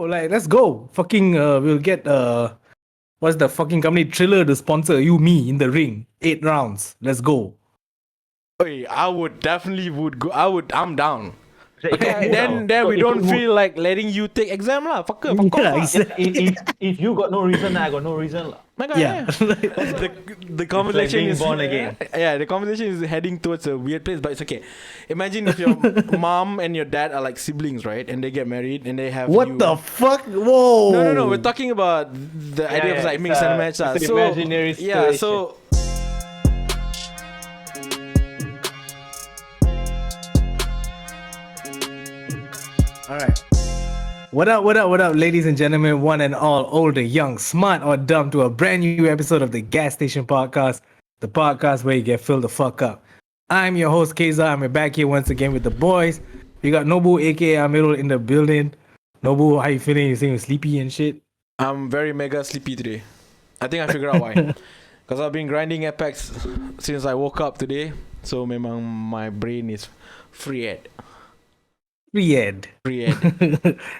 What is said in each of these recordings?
Like, let's go. Fucking, we'll get, what's the fucking company? Triller to sponsor you, me, in the ring. 8 rounds. Let's go. Hey, I would definitely go. I'm down. Okay, Then we don't feel like letting you take exam lah. Fuck off. Yeah, exactly. if you got no reason, I got no reason lah. My God, Yeah. The conversation being is born again. Yeah, the conversation is heading towards a weird place, but it's okay. Imagine if your mom and your dad are like siblings, right? And they get married and they have What you. the fuck? Whoa. No. We're talking about the idea of like mix and match. It's an So imaginary yeah, situation. so. All right. What up, ladies and gentlemen, one and all, old and young, smart or dumb, to a brand new episode of the Gas Station Podcast, the podcast where you get filled the fuck up. I'm your host, Kayczar. I'm back here once again with the boys. We got Nobu, aka Amirul, in the building. Nobu, how you feeling? You saying sleepy and shit? I'm very mega sleepy today. I think I figured out why. Because I've been grinding Apex since I woke up today. So memang my brain is fried. Free-ed. Yeah,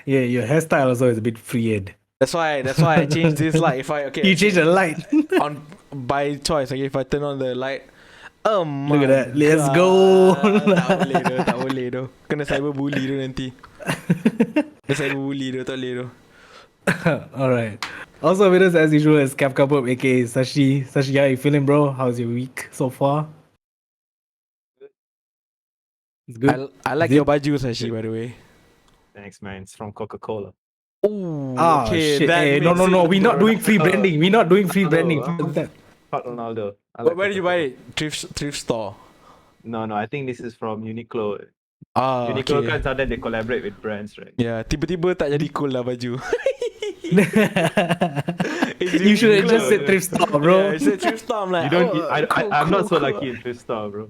your hairstyle also is a bit free-ed. That's why I changed this light. If I You change the light. on by choice, okay, if I turn on the light. Look at that. Let's go. Tak boleh tu. Kena cyberbully tu nanti. Kena cyberbully tu, tak boleh tu. Alright. Also with us as usual is Kafka Purp, aka Sashi. Sashi, how you feeling, bro? How's your week so far? It's good. I like your baju, Sashi, by the way. Thanks, man. It's from Coca-Cola. Oh, Ah, okay. shit. Hey, no. We're not doing free branding. We're not doing free branding. Fuck that. Fuck Ronaldo. Where did you buy it? Thrift store. No. I think this is from Uniqlo. Ah, Uniqlo okay. kan sometimes they collaborate with brands, right? Yeah, tiba-tiba tak jadi cool lah baju. You should have just said thrift store, bro. Yeah, I said thrift store. I'm like, I'm not so lucky in thrift store, bro.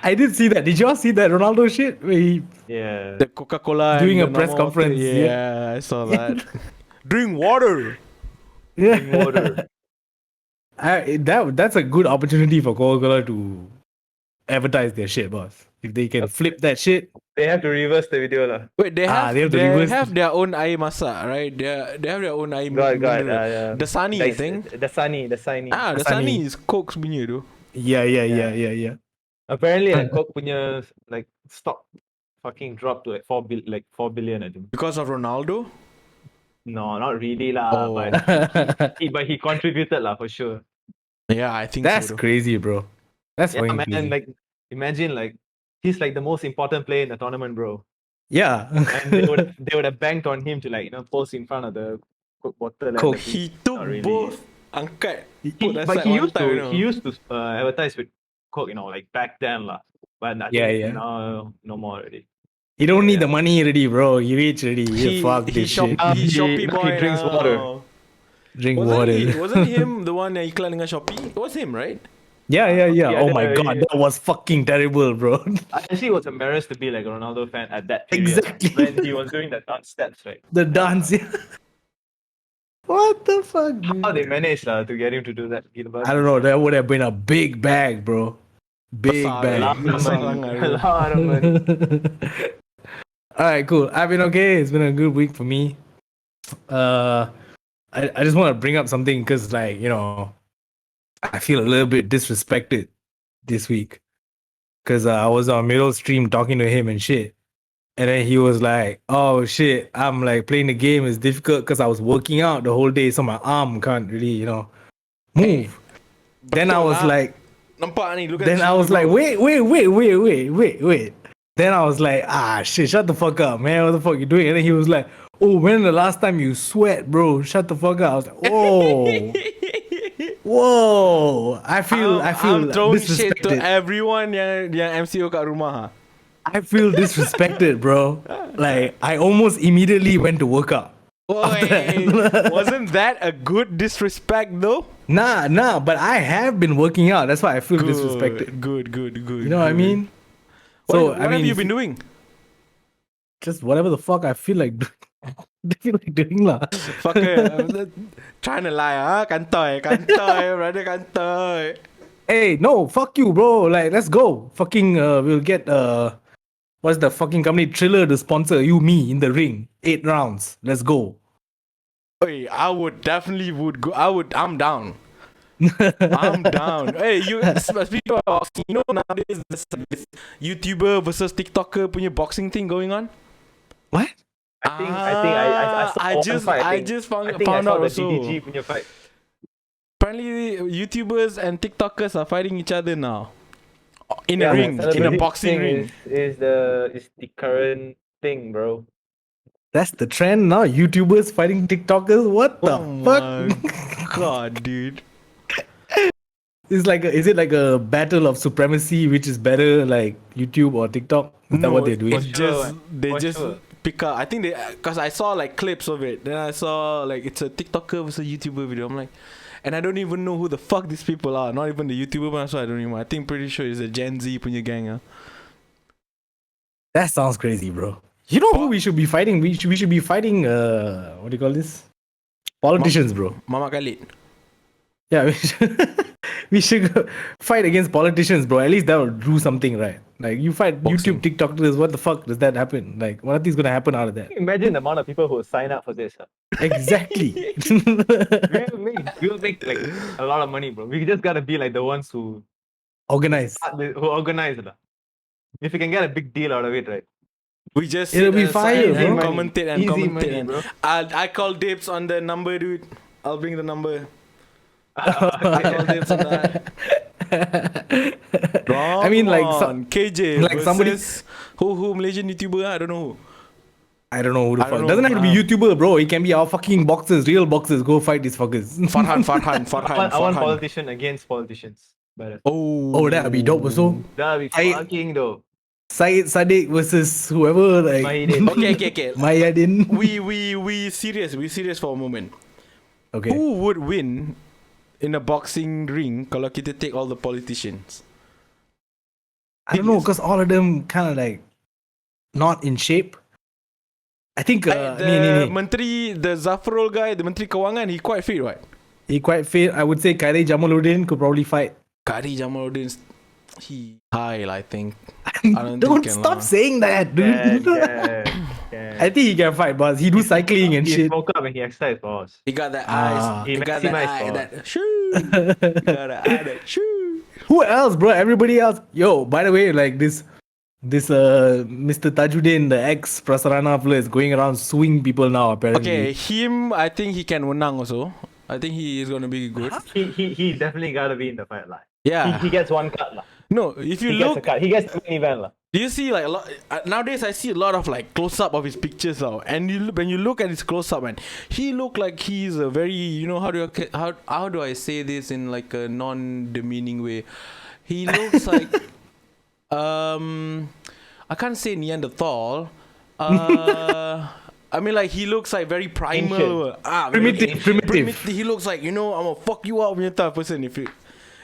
I did see that. Did y'all see that Ronaldo shit? Where he Yeah. The Coca-Cola Doing and a the press normal conference, thing. yeah. Yeah, I saw that. Drink water. Drink water. That's a good opportunity for Coca-Cola to advertise their shit, boss. If they can flip that shit. They have to reverse the video lah. Wait, they have they have to have their own air masak, right? They have their own air. God, mineral. The Sunny, I think. The Sunny. The Sunny. Sunny is Coke's punya tu. Yeah. Apparently, like Coke punya like stock fucking dropped to like 4 billion, I think. Because of Ronaldo? No, not really lah. Oh. But he contributed lah for sure. Yeah, I think That's so. crazy, bro. That's Yeah, fucking man. crazy. Like, imagine like he's like the most important player in the tournament, bro. Yeah. And they would have banked on him to like post in front of the Coke bottle. And, Coke. like, He took not really. both. Angkat. Put But aside he one used time, to he used to advertise with Coke, like back then lah. But I think Yeah. now no more already. You don't need the money already, bro. You rich already. You fuck this shit. He Shopee He boy drinks now. water. Drink water. Wasn't him the one yang iklan dengan Shopee? It was him, right? Yeah. Yeah, Oh my yeah. god, that was fucking terrible, bro. I actually was embarrassed to be like a Ronaldo fan at that period. Exactly. When he was doing the dance steps, right? The dance. Yeah. What the fuck, dude? How they managed to get him to do that? I don't know. That would have been a big bag, bro. Big bag. A lot of money. All right, cool. I've been okay. It's been a good week for me. I just want to bring up something because, like, I feel a little bit disrespected this week because I was on middle stream talking to him and shit, and then he was like, "Oh shit, I'm like playing the game is difficult because I was working out the whole day, so my arm can't really, move." Then I was like, Nampak ni, look at then this I was bro. like, wait. Then I was like, shit, shut the fuck up, man. What the fuck you doing? And then he was like, oh, when the last time you sweat, bro? Shut the fuck up. I was like, whoa. Whoa. I feel I'm throwing shit to disrespected. everyone yang MCO kat rumah. I feel disrespected, bro. Like, I almost immediately went to work out. Wasn't that a good disrespect though? Nah, but I have been working out. That's why I feel disrespected. Good. You know what I mean? What have you been doing? Just whatever the fuck I feel like doing lah. Fucker, trying to lie, huh? Kantoi, brother, kantoi. Hey, no, fuck you, bro. Like, let's go. Fucking, we'll get what's the fucking company Triller to sponsor you, me in the ring, 8 rounds. Let's go. Hey, I would definitely would go. I'm down. I'm down. Hey, speaking of boxing, you know nowadays there's this YouTuber versus TikToker punya boxing thing going on. What? I saw I just found I saw out the also. DDG punya fight. Apparently, YouTubers and TikTokers are fighting each other now in a Yeah, ring, man, in a celebrity boxing thing ring. is the current thing, bro. That's the trend now. YouTubers fighting TikTokers. What the fuck? My god, dude. Is it like a battle of supremacy, which is better, like YouTube or TikTok? Is that what they're doing? They For just sure. pick up. I think cause I saw like clips of it. Then I saw like it's a TikToker versus YouTuber video. I'm like, and I don't even know who the fuck these people are. Not even the YouTuber one, so I don't even. I think pretty sure it's a Gen Z punya gang. That sounds crazy, bro. You know who we should be fighting? We should be fighting. What do you call this? Politicians, bro. Mama Khalid. Yeah, we should go fight against politicians, bro. At least that will do something, right? Like you fight Boxing. YouTube, TikTokers. What the fuck does that happen? Like, what is gonna happen out of that? Imagine the amount of people who will sign up for this. Exactly. We'll make like a lot of money, bro. We just gotta be like the ones who Organize. organize it. If you can get a big deal out of it, right? We just It'll sit be aside fire, and bro. commentate and Easy commentate. money, And bro. I call dibs on the number, dude. I'll bring the number. I call dibs on that. I mean, like, KJ like somebody- versus who Malaysian YouTuber? I don't know. I don't know who the I don't fuck. know. Doesn't have to be YouTuber, bro. It can be our fucking boxers, real boxers. Go fight these fuckers. Farhan. I want politician against politicians. But Oh, that'd be dope also. that'd be fucking dope. Syed Sadiq versus whoever, like Mahidin. Okay. Mayadin. We serious for a moment. Okay. Who would win in a boxing ring kalau kita take all the politicians? I don't know, because all of them kind of like not in shape. I think The Menteri, the Zafrul guy, the Menteri Kewangan, he quite fit, right? he quite fit. I would say Kairi Jamaluddin could probably fight. Kari Jamaluddin, he high, I think. Don't think can stop lah. saying that, dude. Yeah. I think he can fight, but he do cycling and He shit. smoke up and he exercise, boss. He got that Ah. eyes. He He got that maximized eye. for That shoo. He got that eye. That shoo. Who else, bro? Everybody else. Yo, by the way, like this Mr. Tajuddin, the ex Prasarana player, is going around suing people now. Apparently. Okay, him. I think he can menang also. I think he is gonna be good. He definitely gotta be in the fight, lah. Yeah. He gets one cut, lah. No, if you He gets a look, cut. He gets the main event, lah. do you see like a lot nowadays? I see a lot of like close up of his pictures now, and when you look at his close up, man, he look like he's a very how do I say this in like a non-demeaning way? He looks like I can't say Neanderthal. I mean, like he looks like very primal. Primitive. He looks like I'm gonna fuck you up type of person.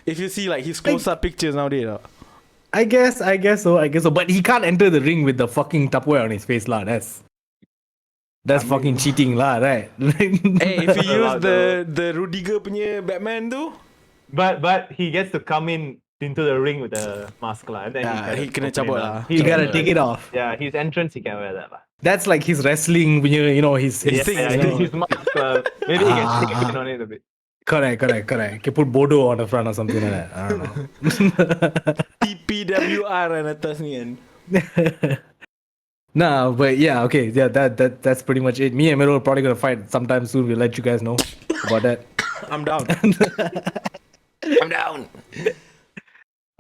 If you see like his close up pictures nowadays. I guess so. But he can't enter the ring with the fucking Tupperware on his face, lah. That's fucking cheating, lah, right? Hey, if you use Allowed, the Rudiger punya Batman tu, But he gets to come into the ring with the mask, lah. And then he kena cabut lah. You gotta take it off. Yeah, his entrance he can wear that, lah. That's like his wrestling, his thing, Yeah, his mask. Maybe he can stick a bit on it a bit. Correct. Can put Bodo on the front or something like that. I don't know. TPWR and atas ni kan. Nah, but yeah, okay, yeah, that's pretty much it. Me and Miro are probably gonna fight sometime soon. We'll let you guys know about that. I'm down. I'm down.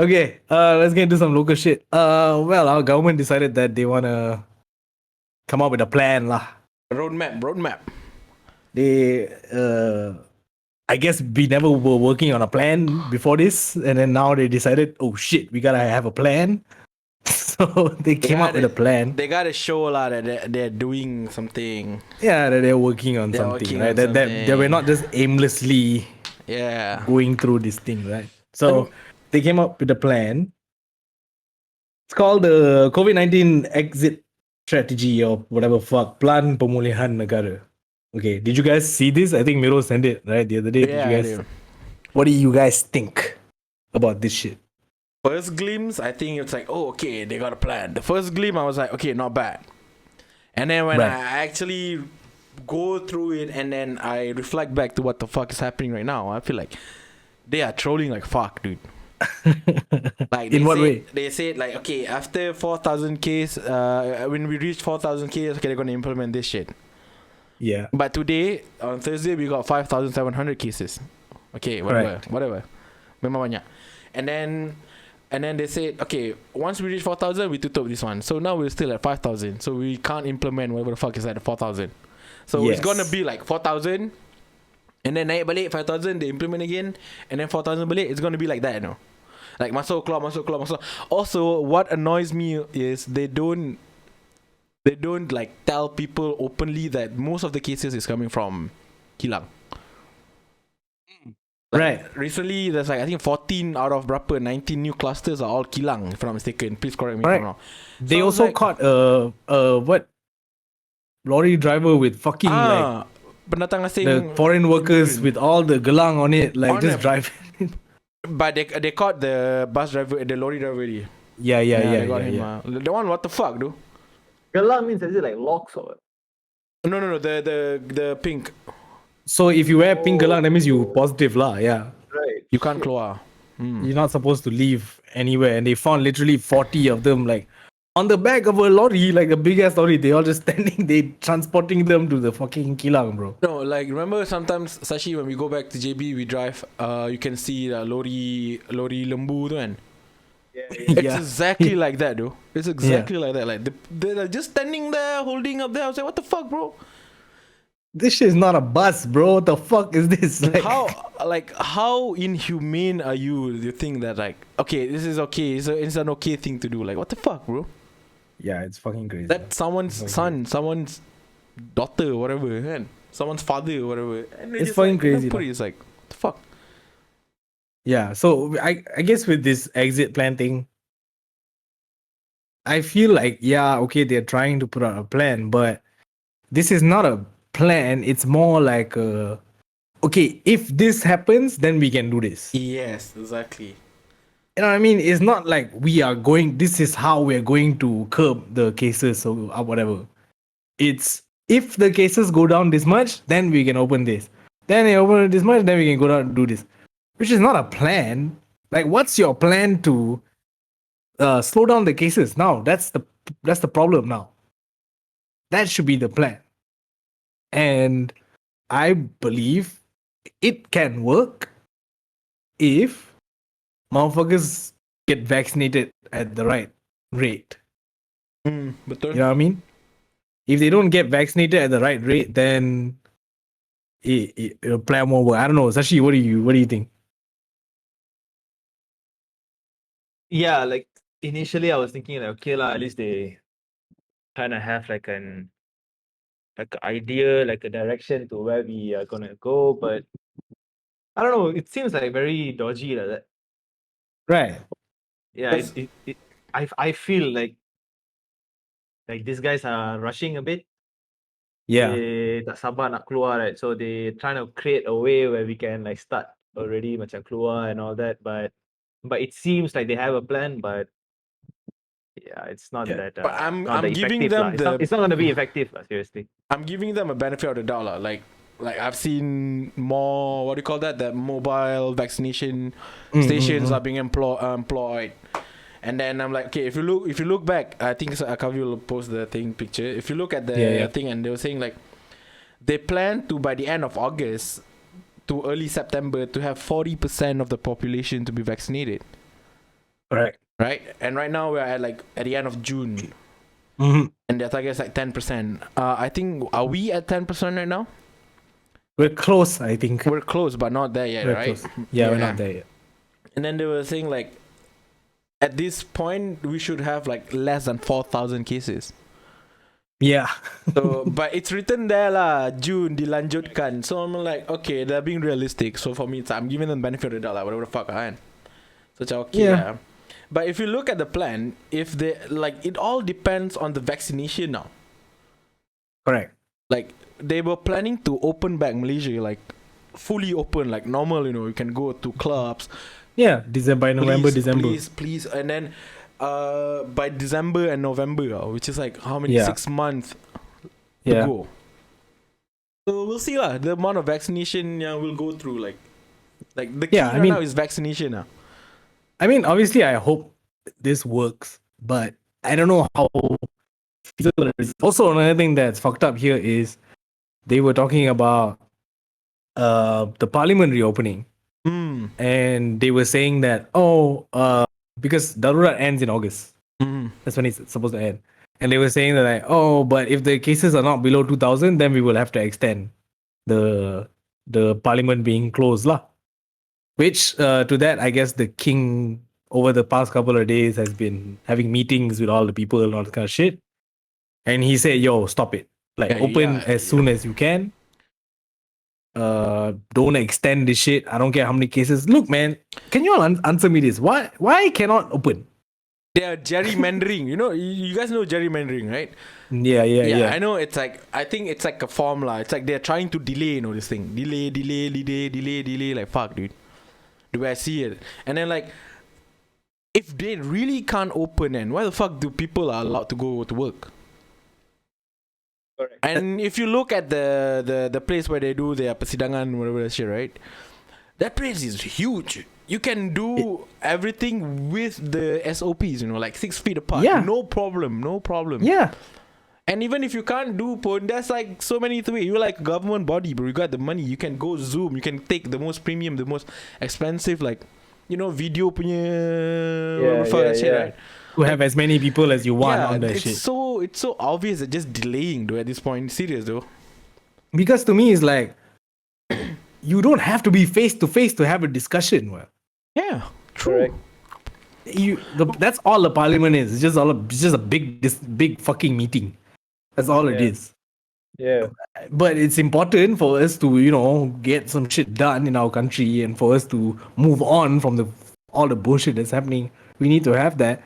Okay, let's get into some local shit. Well, our government decided that they wanna come up with a plan, lah. Roadmap. They, I guess we never were working on a plan before this, and then now they decided, oh shit, we gotta have a plan. So they came up with a plan. They gotta show lah that they're doing something. Yeah, that they're working on They're something, working right? on That we're not just aimlessly Yeah. going through this thing, right? So they came up with a plan. It's called the COVID-19 exit strategy or whatever fuck. Plan Pemulihan Negara. Okay, did you guys see this? I think Miro sent it, right, the other day. Yeah, Did you guys, what do you guys think about this shit? First glimpse, I think it's like, oh, okay, they got a plan. The first glimpse, I was like, okay, not bad. And then when Right. I actually go through it and then I reflect back to what the fuck is happening right now, I feel like they are trolling like fuck, dude. Like In what way? They said like, okay, after 4,000 Ks, when we reach 4,000 Ks, okay, they're gonna implement this shit. Yeah. But today, on Thursday, we got 5,700 cases. Okay, whatever. Memang banyak. And then they said, okay, once we reach 4,000, we tutup this one. So now we're still at 5,000. So we can't implement whatever the fuck is at 4,000. So it's gonna be like 4,000, and then naik balik 5,000, they implement again, and then 4,000 balik. It's gonna be like that, you know. Like masuk keluar. Also, what annoys me is they don't like tell people openly that most of the cases is coming from Kilang. Like, Right. Recently, there's like I think 14 out of berapa 19 new clusters are all Kilang, if I'm not mistaken. Please correct me if Right. I'm wrong. They So also like, caught what lorry driver with fucking like pendatang asing, the foreign workers with all the gelang on it, like On just a- driving. but they caught the bus driver, the lorry driver already. yeah, They got yeah, him. yeah. The one, what the fuck, dude? Gelang means is it like locks or what? No, the pink. So if you wear pink gelang, that means you positive lah. Yeah, Right. You can't keluar. you're not supposed to leave anywhere. And they found literally 40 of them, like on the back of a lorry, like a big ass lorry. They all just standing. They transporting them to the fucking Kilang, bro. No, like remember sometimes Sashi when we go back to JB we drive, you can see the lorry lembu tu kan. Yeah, It's Yeah. exactly like that, dude. It's exactly like that. Like they're just standing there, holding up there. I was like, what the fuck, bro? This shit is not a bus, bro. What the fuck is this? How inhumane are you? You think that like, okay, this is okay. It's an okay thing to do. Like, what the fuck, bro? Yeah, it's fucking crazy. That someone's son, someone's daughter, whatever, kan? Someone's father, whatever. And they It's just, fucking like, crazy, put it, it's like, what the fuck? Yeah, so I guess with this exit plan thing, I feel like, yeah, okay, they're trying to put out a plan, but this is not a plan. It's more like okay, if this happens, then we can do this. Yes, exactly. You know what I mean? It's not like we are going, this is how we're going to curb the cases or whatever. It's if the cases go down this much, then we can open this. Then they open it this much, then we can go down and do this. Which is not a plan. Like, what's your plan to slow down the cases? Now, that's the problem now. That should be the plan. And I believe it can work if motherfuckers get vaccinated at the right rate. Betul. You know what I mean? If they don't get vaccinated at the right rate, then it'll plan won't work. I don't know. Sashi, what do you think? Yeah, like initially I was thinking like okay lah, at least they kind of have like an idea, like a direction to where we are gonna go, but I don't know. It seems like very dodgy like that. Right. Yeah, I feel like these guys are rushing a bit. Yeah. They tak sabar nak keluar, right? So they trying to create a way where we can like start already macam keluar and all that, but it seems like they have a plan, but yeah, it's not Yeah, that. but I'm not that giving effective them lah. It's not gonna be effective, seriously. I'm giving them a benefit of the doubt, lah. Like I've seen more, what do you call that? The mobile vaccination stations are being employed. And then I'm like, okay, if you look back, I think Akavi will post the picture. If you look at the thing, and they were saying like they plan to, by the end of August to early September, to have 40% of the population to be vaccinated. Correct. Right? And right now we're at the end of June. Mm-hmm. And their target is like 10%. I think, are we at 10% right now? We're close, I think. We're close, but not there yet, We're right? close. Yeah, we're not there yet. And then they were saying like, at this point, we should have like less than 4,000 cases. Yeah. So, but it's written there lah, June dilanjutkan. So I'm like, okay, they're being realistic. So for me, I'm giving them benefit of the doubt, like whatever the fuck, kan. So it's okay, yeah. But if you look at the plan, if they it all depends on the vaccination now. Correct. Like they were planning to open back Malaysia, like fully open, like normal. You know, you can go to clubs, Yeah, December, by November, Please, December. please, and then by December and November, which is like how many, Yeah. 6 months to Yeah. go. So we'll see lah. The amount of vaccination we'll go through, like the key Yeah, I right mean- now is vaccination. I mean, obviously, I hope this works, but I don't know how feasible it is. Also, another thing that's fucked up here is they were talking about the parliament reopening, Mm. and they were saying that because Darurat ends in August, Mm. that's when it's supposed to end, and they were saying that like, but if the cases are not below 2,000, then we will have to extend the parliament being closed lah. Which to that, I guess the king over the past couple of days has been having meetings with all the people and all that kind of shit. And he said, yo, stop it. Like, Yeah, open yeah, as soon as you can. Don't extend this shit. I don't care how many cases. Look, man, can you all answer me this? Why cannot open? They are gerrymandering. You guys know gerrymandering, right? Yeah. I know. It's like, I think it's like a formula. It's like they're trying to delay, this thing. Delay. Like, fuck, dude. The way I see it. And then, like, if they really can't open, then why the fuck do people are allowed to go to work? Correct. And if you look at the place where they do their persidangan, whatever that shit, right? That place is huge. You can do everything with the SOPs, like 6 feet apart. Yeah. No problem. Yeah. And even if you can't do porn, there's like so many ways. You're like a government body, bro. You got the money. You can go Zoom. You can take the most premium, the most expensive, like, video punya that shit, right? To have as many people as you want Yeah, on that it's shit. so obvious that just delaying though at this point. Serious though. Because to me, it's like, you don't have to be face to face to have a discussion. Well, Yeah, true. Correct. that's all the parliament is. It's just a big fucking meeting. That's all it Yeah. is. Yeah. But it's important for us to get some shit done in our country, and for us to move on from all the bullshit that's happening. We need to have that.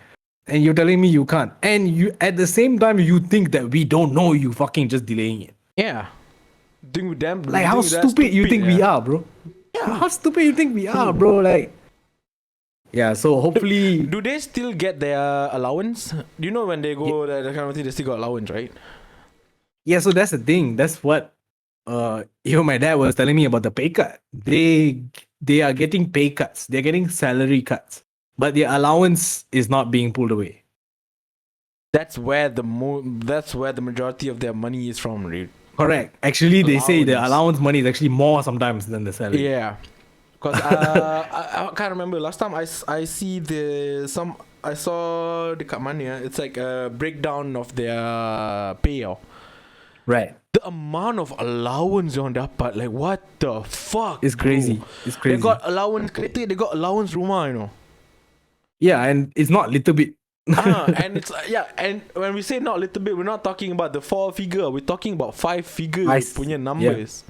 And you're telling me you can't. And you at the same time you think that we don't know, you fucking just delaying it. Yeah. Think with them. Like, how stupid you think we are, bro? Yeah, how stupid you think we are, bro? Like, yeah. So hopefully, Do they still get their allowance? Do you know when they go that kind of thing, they still got allowance, right? yeah. So that's the thing. That's what even my dad was telling me about the pay cut. They are getting pay cuts. They're getting salary cuts, but their allowance is not being pulled away. That's where the majority of their money is from, dude. Correct. Actually, they say the Allowance. allowance money is actually more sometimes than the salary. Yeah. Because I can't remember. Last time I saw the mana, it's like a breakdown of their payout. Right. The amount of allowance on that part, like what the fuck? It's crazy. bro? It's crazy. They got allowance kereta, they got allowance rumah, Yeah, and it's not little bit. And it's and when we say not little bit, we're not talking about the 4 figure, we're talking about 5 figure Nice. punya numbers.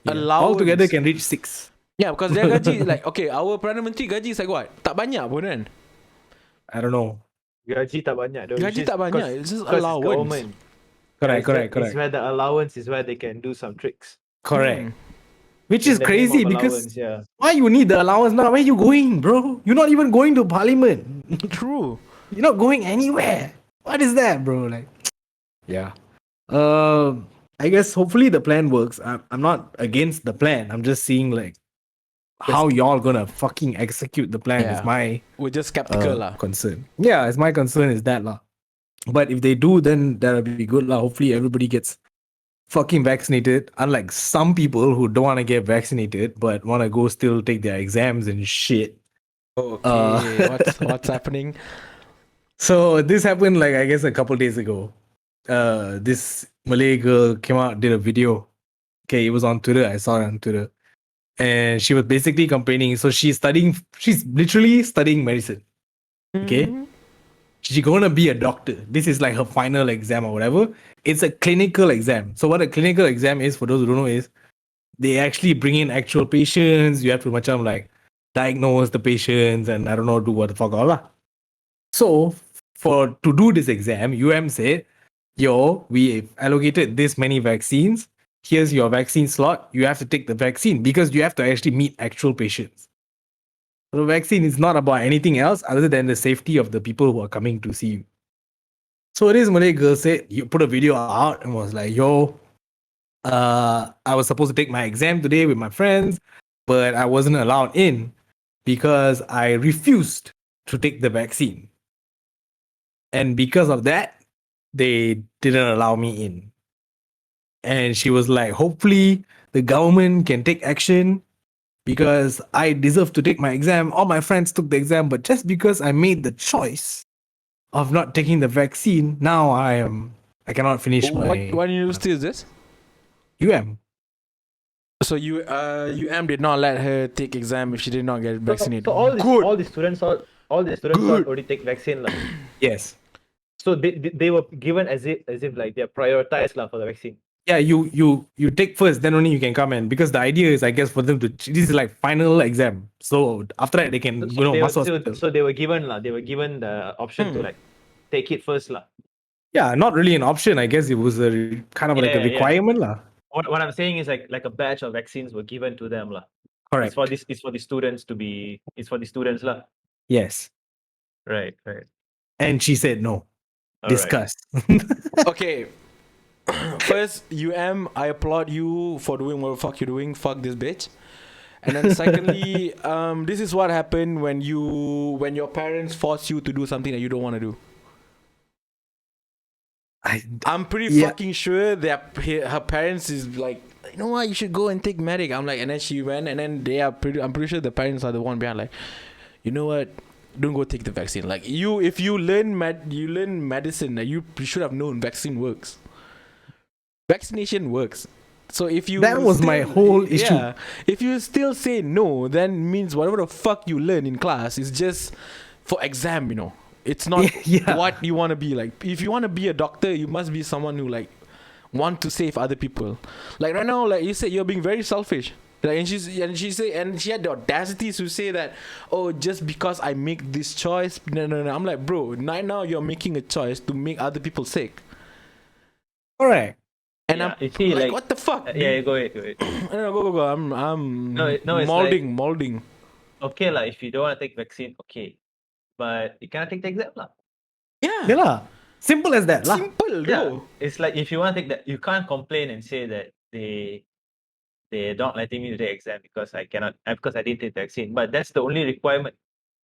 Yeah. Allowance. All together can reach 6. Yeah, because their gaji like, okay, our Perdana Menteri gaji is like what? Tak banyak pun kan? I don't know. Gaji tak banyak though. Gaji tak banyak, it's just allowance. Government. Correct. It's where the allowance is where they can do some tricks. Correct. Hmm. Which is In the name crazy of because allowance, yeah. why you need the allowance now? Where you going, bro? You're not even going to parliament. True. You're not going anywhere. What is that, bro? Like, yeah. I guess hopefully the plan works. I'm not against the plan. I'm just seeing like how y'all gonna fucking execute the plan is Yeah. my We're just skeptical lah. concern. Yeah, it's my concern is that lah. But if they do, then that'll be good lah. Hopefully everybody gets fucking vaccinated. Unlike some people who don't want to get vaccinated but want to go still take their exams and shit. Okay, what's happening? So this happened like I guess a couple days ago. This Malay girl came out, did a video. Okay, it was on Twitter. I saw it on Twitter. And she was basically complaining. So she's literally studying medicine. Okay. Mhm. She's gonna be a doctor. This is like her final exam or whatever. It's a clinical exam. So what a clinical exam is, for those who don't know, is they actually bring in actual patients. You have to macam like diagnose the patients and I don't know, do what the fuck all lah. So to do this exam, UM said, yo, we allocated this many vaccines. Here's your vaccine slot. You have to take the vaccine because you have to actually meet actual patients. The vaccine is not about anything else other than the safety of the people who are coming to see you. So this Malay girl said, you put a video out and was like, yo, I was supposed to take my exam today with my friends, but I wasn't allowed in because I refused to take the vaccine. And because of that, they didn't allow me in. And she was like, hopefully the government can take action because I deserve to take my exam. All my friends took the exam, but just because I made the choice of not taking the vaccine, now I cannot finish my What university is this? UM. So UM did not let her take exam if she did not get vaccinated. So all Good. the students already take vaccine lah. Yes. So they were given as if like they're prioritized lah for the vaccine. Yeah, you take first, then only you can come in, because the idea is, I guess, for them to, this is like final exam. So after that they can So they were given the option to like take it first lah. Yeah, not really an option. I guess it was a kind of like a requirement lah. What I'm saying is like a batch of vaccines were given to them lah. Correct. It's for the students lah. Yes. Right. And she said no. All Discuss. Okay. First, I applaud you for doing what the fuck you're doing. Fuck this bitch. And then secondly, this is what happened when your parents force you to do something that you don't want to do. I'm pretty fucking sure that her parents is like, you know what, you should go and take medic. I'm like, and then she went, and then I'm pretty sure the parents are the one behind, like, you know what, don't go take the vaccine. Like, if you learn medicine, like, you should have known vaccine works. Vaccination works. So if you that was my whole issue. Yeah, if you still say no, then means whatever the fuck you learn in class is just for exam, you know. It's not what you want to be. Like, if you want to be a doctor, you must be someone who like want to save other people. Like right now, like you said, you're being very selfish. Like, and she had the audacity to say that, oh, just because I make this choice, no. I'm like, bro, right now you're making a choice to make other people sick. Correct. And I'm like, what the fuck? Go ahead. No, go. I'm molding. Okay lah, if you don't want to take vaccine, okay, but you cannot take the exam lah. Yeah lah. Simple as that lah. Simple, bro. It's like, if you want to take that, you can't complain and say that they're not letting me to take exam because I didn't take the vaccine. But that's the only requirement.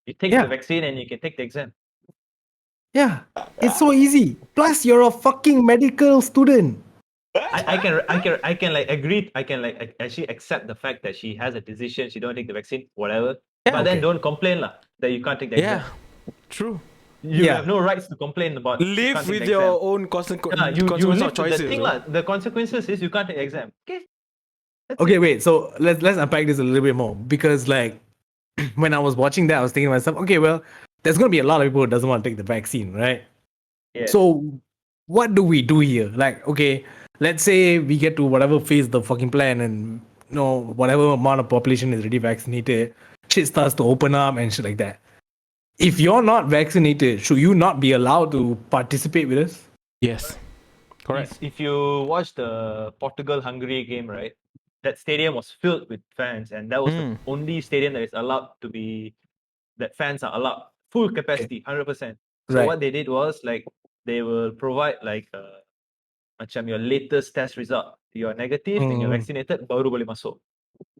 You take the vaccine and you can take the exam. Yeah, it's so easy. Plus, you're a fucking medical student. I can like agree. I can like actually accept the fact that she has a decision. She don't take the vaccine, whatever. But then don't complain lah that you can't take the exam. True. You have no rights to complain about. Live with your own consequences. You live of choices. the thing lah. The consequences is you can't take the exam. Okay. Okay, wait. So let's unpack this a little bit more, because like when I was watching that, I was thinking to myself, okay, well, there's gonna be a lot of people who doesn't want to take the vaccine, right? Yeah. So what do we do here? Like, okay, let's say we get to whatever phase the fucking plan, and whatever amount of population is already vaccinated, shit starts to open up and shit like that. If you're not vaccinated, should you not be allowed to participate with us? Yes. Correct. If you watch the Portugal-Hungary game, right, that stadium was filled with fans, and that was the only stadium that is allowed to be, that fans are allowed full capacity, 100%. So what they did was like they will provide like macam your latest test result. You're negative and you're vaccinated, baru boleh masuk.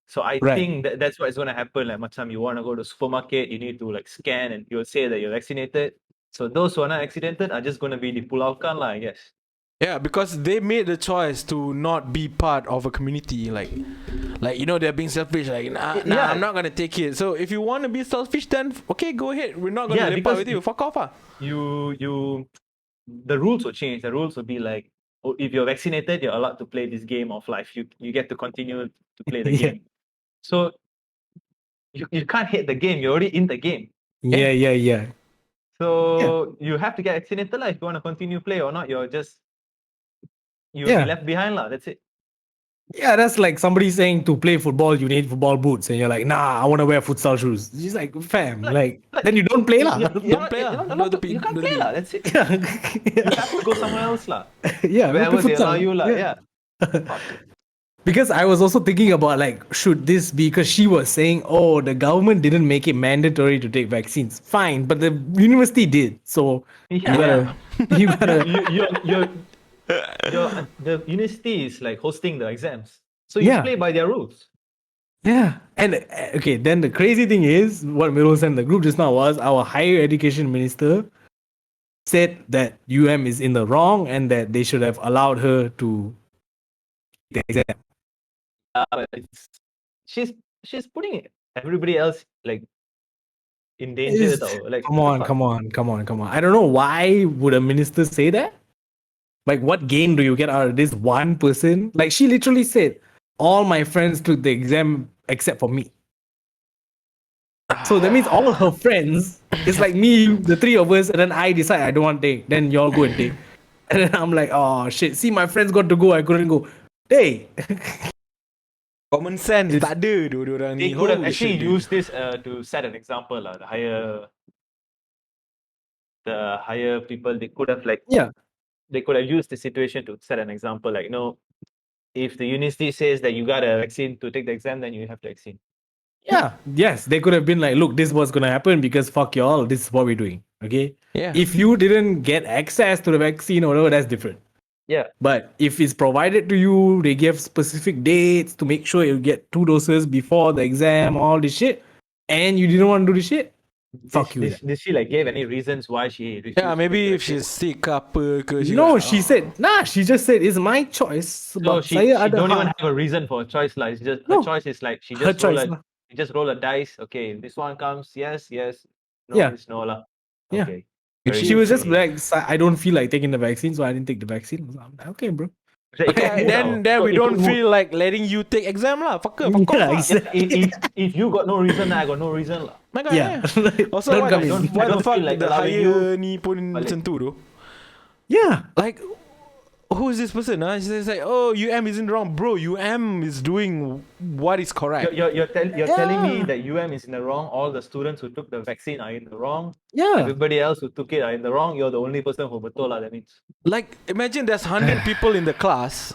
So I think that's what is going to happen. Like macam you want to go to supermarket, you need to like scan, and you'll say that you're vaccinated. So those who are not vaccinated are just going to be dipulaukan lah, I guess. Yeah, because they made the choice to not be part of a community. Like they're being selfish. Like, nah, I'm not gonna take it. So if you want to be selfish, then okay, go ahead. We're not gonna lepak with you. Fuck off, ah. The rules will change. The rules will be like, if you're vaccinated, you're allowed to play this game of life. You get to continue to play the game. So you can't hate the game. You're already in the game. Yeah. So you have to get vaccinated lah if you want to continue play, or not, you'll be left behind lah. That's it. Yeah, that's like somebody saying to play football you need football boots, and you're like, nah, I want to wear futsal shoes. She's like, fam, like then you don't play lah. Don't play lah. You can't play lah. That's it. You have to go somewhere else lah. Yeah, wherever they allow you lah. Yeah. Because I was also thinking about like, should this be, because she was saying, oh, the government didn't make it mandatory to take vaccines. Fine, but the university did. So you gotta, you gotta, the university is like hosting the exams, so you Yeah. play by their rules. yeah. And okay, then the crazy thing is, what Mirul said in the group just now was our higher education minister said that UM is in the wrong and that they should have allowed her to take the exam. But she's putting everybody else like in danger It's- though. Like Come on. I don't know why would a minister say that. Like, what gain do you get out of this one person? Like, she literally said, all my friends took the exam except for me. So that means all of her friends, it's like me, the three of us, and then I decide I don't want to take. Then y'all go and take. And then I'm like, oh shit, see, my friends got to go, I couldn't go. Hey, Common sense tak ada dua-dua orang they ni. could have Holy actually shit, dude. used this to set an example. The higher people, they could have like yeah, they could have used the situation to set an example. Like, if the university says that you got a vaccine to take the exam, then you have the vaccine. yeah, yes, they could have been like, look, this was gonna happen because fuck y'all, this is what we're doing. Okay. Yeah. If you didn't get access to the vaccine or whatever, that's different. Yeah. But if it's provided to you, they give specific dates to make sure you get 2 doses before the exam, all this shit, and you didn't want to do this shit, fuck you. Did she like gave any reasons why she refused? Yeah, to maybe take the if she's vaccine? sick ke apa ke. No, she said, nah, she just said, it's my choice. So Sebab she saya ada don't even hak. have a reason for a choice. Like, it's just No. her choice is like she Her just roll choice a lah. you just roll a dice. Okay, this one comes, yes. No, Yeah. it's no lah. Yeah. Okay. She was just like, I don't feel like taking the vaccine, so I didn't take the vaccine. I'm like, okay, bro. Okay, then we don't feel like letting you take exam lah. Fuck off Yeah, lah. exactly. if you got no reason, I got no reason lah. My God, Yeah. Also, Don't why, come in. why I the don't fuck feel like the allowing higher ni pun balik. macam tu tu? Yeah. Like, who is this person? She's like, oh, UM isn't wrong, bro. UM is doing what is correct. You're telling me that UM is in the wrong. All the students who took the vaccine are in the wrong. Yeah. Everybody else who took it are in the wrong. You're the only person who betul lah. That means. Like, imagine there's 100 people in the class,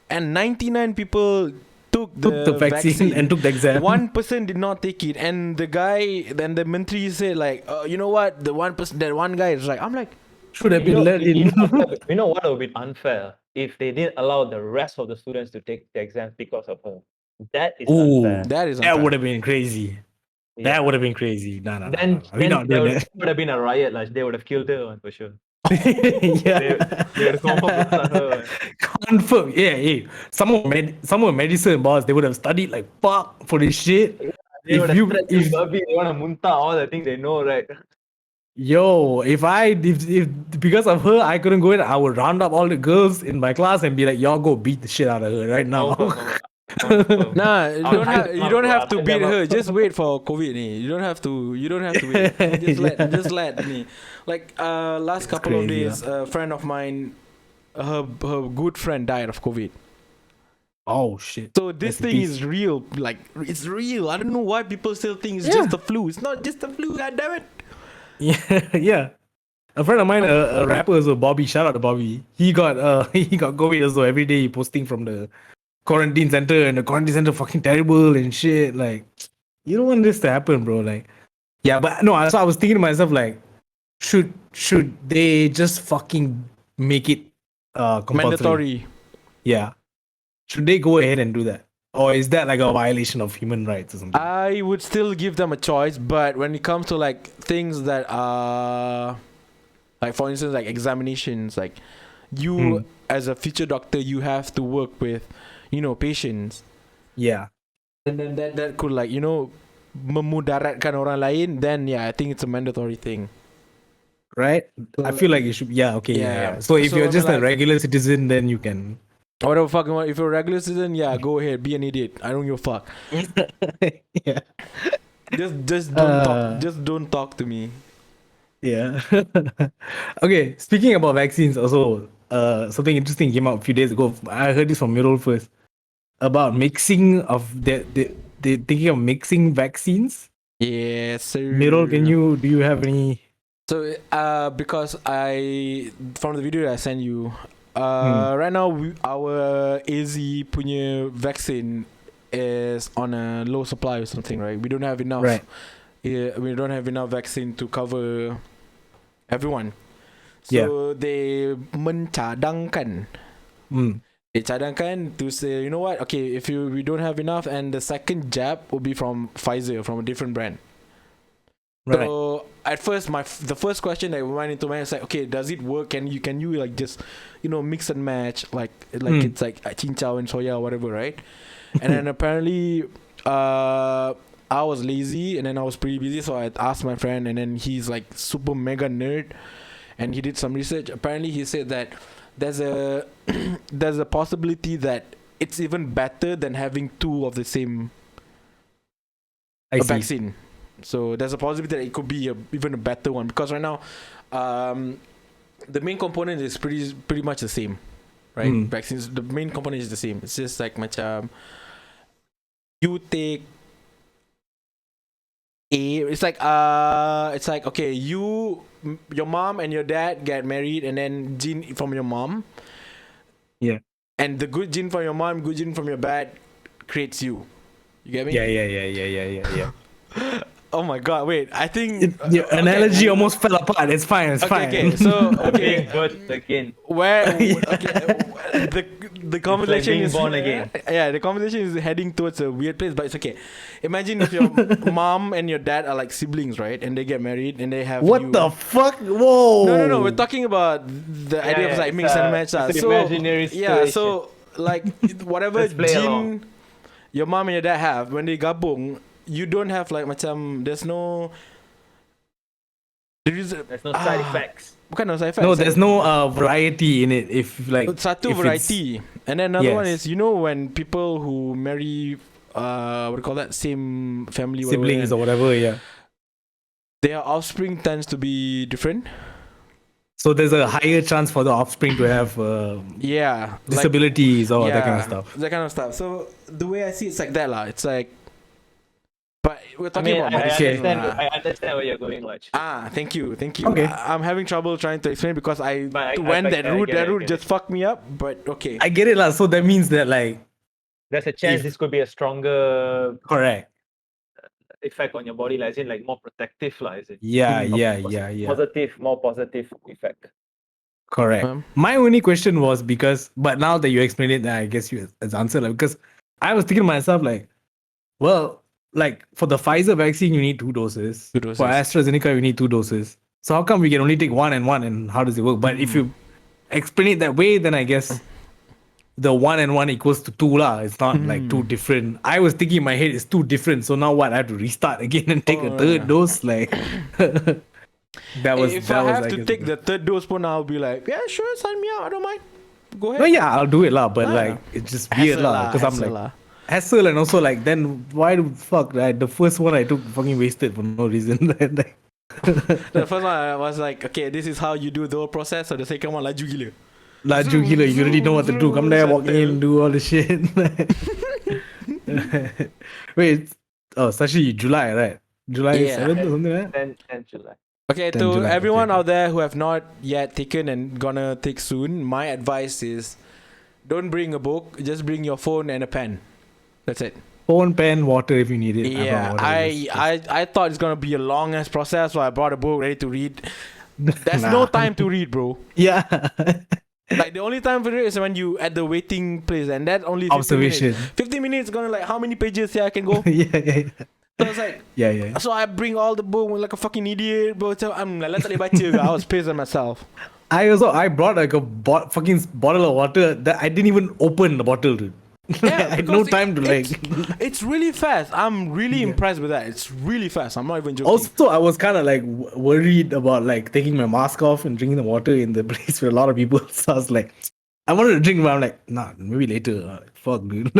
and 99 people took Took the vaccine and took the exam. One person did not take it, and the guy, then the mentee said like, you know what? The one person, that one guy is like, I'm like, Should have been let in. You know what would be unfair if they didn't allow the rest of the students to take the exams because of her. That is Ooh, unfair. that is that unfair. would have been crazy. Yeah. That would have been crazy. No. Then, We're not doing that. would have been a riot. Like, they would have killed her for sure. Yeah. They would have confirmed her. Confirm. Yeah, hey. Someone medicine, boss, they would have studied like fuck for this shit. They would have you- spread if- this babi, they want to muntah all the things they know, right? Yo, if because of her I couldn't go in, I would round up all the girls in my class and be like, y'all go beat the shit out of her right now. Confirm. Nah, you I'll don't hide have them you up, don't bro. have I'll to hide beat them her. up. Just wait for COVID ni. You don't have to wait. just let me. Like last couple of crazy, days, a friend of mine, her good friend died of COVID. Oh shit. So this Rest in thing peace. is real. Like, it's real. I don't know why people still think it's Yeah. just a flu. It's not just a flu. God damn it. Yeah. A friend of mine, a rapper also, Bobby. Shout out to Bobby. He got COVID also. Every day he posting from the quarantine center, and the quarantine center fucking terrible and shit. Like, you don't want this to happen, bro. Like, yeah, but no. So I was thinking to myself, like, should they just fucking make it compulsory? Mandatory. Yeah. Should they go ahead and do that, or is that like a violation of human rights or something? I would still give them a choice, but when it comes to like things that are, like for instance, like examinations, like you as a future doctor, you have to work with, patients, Yeah. and then that could like memudaratkan orang lain. Then yeah, I think it's a mandatory thing. Right. I feel like it should. Yeah. Okay. Yeah, Yeah. yeah. So if So, you're I just mean, a like- regular citizen, then you can. Whatever fucking want. If you're a regular citizen, yeah, go ahead, be an idiot. I don't give a fuck. Yeah. Just don't talk. Just don't talk to me. Yeah. Okay. Speaking about vaccines, also, something interesting came out a few days ago. I heard this from Mirul first about mixing of they thinking of mixing vaccines. Yes, sir. Mirul, do you have any? So, because from the video that I sent you, Right now our AZ punya vaccine is on a low supply or something, right? We don't have enough. Right. Yeah, we don't have enough vaccine to cover everyone. Yeah. So they mencadangkan. They cadangkan to say, you know what? Okay, if we don't have enough, and the second jab will be from Pfizer, from a different brand. Right. So at first, the first question that went into my head is like, okay, does it work? Can you like just, mix and match like it's like chinchao and soya or whatever, right? And then apparently, I was lazy and then I was pretty busy, so I asked my friend, and then he's like super mega nerd, and he did some research. Apparently, he said that there's a there's a possibility that it's even better than having two of the same I see. vaccine. So there's a possibility that it could be even a better one, because right now, the main component is pretty much the same, right? Vaccines, the main component is the same. It's just like macam you take it's like okay, your mom and your dad get married, and then gene from your mom, Yeah. and the good gene from your mom, good gene from your dad creates you. You get me? Yeah. Oh my god! Wait, I think Your analogy almost fell apart. It's fine. It's fine. Okay, so Being birthed again. where Yeah. the conversation being is born again. Yeah, the conversation is heading towards a weird place, but it's okay. Imagine if your mom and your dad are like siblings, right? And they get married and they have What you. the fuck? Whoa. No. We're talking about the idea of like it's mix and match. it's an So imaginary yeah, situation. so like whatever Let's play along. gene your mom and your dad have, when they gabung, you don't have like macam there's no There's no side effects. Bukan no side effects. No, there's no variety in it. If like Satu if it's- variety, and then another one Yes. is when people who marry what do you call that, same family, whatever, siblings or whatever, yeah. their offspring tends to be different. So there's a higher chance for the offspring to have Yeah, like, disabilities or that kind of stuff. That kind of stuff. So the way I see it's like that lah. It's like, but we're I talking mean, about I medicine. understand. lah. I understand where you're going, Raj. Thank you. Okay. I'm having trouble trying to explain because I But I went get that it, route. I That get route it. just fucked me up. But okay. I get it lah. So that means that like There's a chance If- this could be a stronger correct. effect on your body, like, as in like more protective, like, as in Yeah. more positive effect. Correct. My only question was because, but now that you explained it, I guess you has answered. Like, because I was thinking to myself, like, well, like for the Pfizer vaccine, you need 2 doses. 2 doses. For AstraZeneca, you need 2 doses. So how come we can only take one, and how does it work? But if you explain it that way, then I guess the 1 and 1 equals to 2 lah. It's not like 2 different. I was thinking in my head it's 2 different. So now what? I have to restart again and take a third dose. Like that was. If that I was, have to guess, take the third dose, I'll be like, yeah, sure, sign me out. I don't mind. Go ahead. No, yeah, I'll do it lah. But Ah. like it's just weird Hassle lah. Because I'm hassle like hassle, and also like then why the fuck, right? The first one I took fucking wasted for no reason. Like, The first one I was like, okay, this is how you do the whole process. So the second one, laju gila. laju gila, you already know what to do. Come there, walk in, do all the shit. Wait, it's actually July, right? July Yeah. 7th or something like that? 10 July. Okay, 10 to July, everyone okay. out there who have not yet taken and gonna take soon, my advice is don't bring a book, just bring your phone and a pen. That's it. Phone, pen, water if you need it. Yeah, Whatever it is. I thought it's gonna be a long ass process, so I brought a book ready to read. There's no Nah. time to read, bro. Yeah. Like the only time for it is when you at the waiting place, and that only 50 Observation. minutes. 50 minutes gonna like how many pages here I can go? yeah. So it's like, Yeah. so I bring all the book like a fucking idiot, bro. So I'm like, tak boleh baca ke? I was pissed at myself. I brought like a fucking bottle of water that I didn't even open the bottle, dude. Yeah, I had no because time to like. It's really fast. I'm really impressed with that. It's really fast. I'm not even joking. Also, I was kind of like worried about like taking my mask off and drinking the water in the place with a lot of people. So I was like, I wanted to drink, but I'm like, nah, maybe later. Fuck, dude.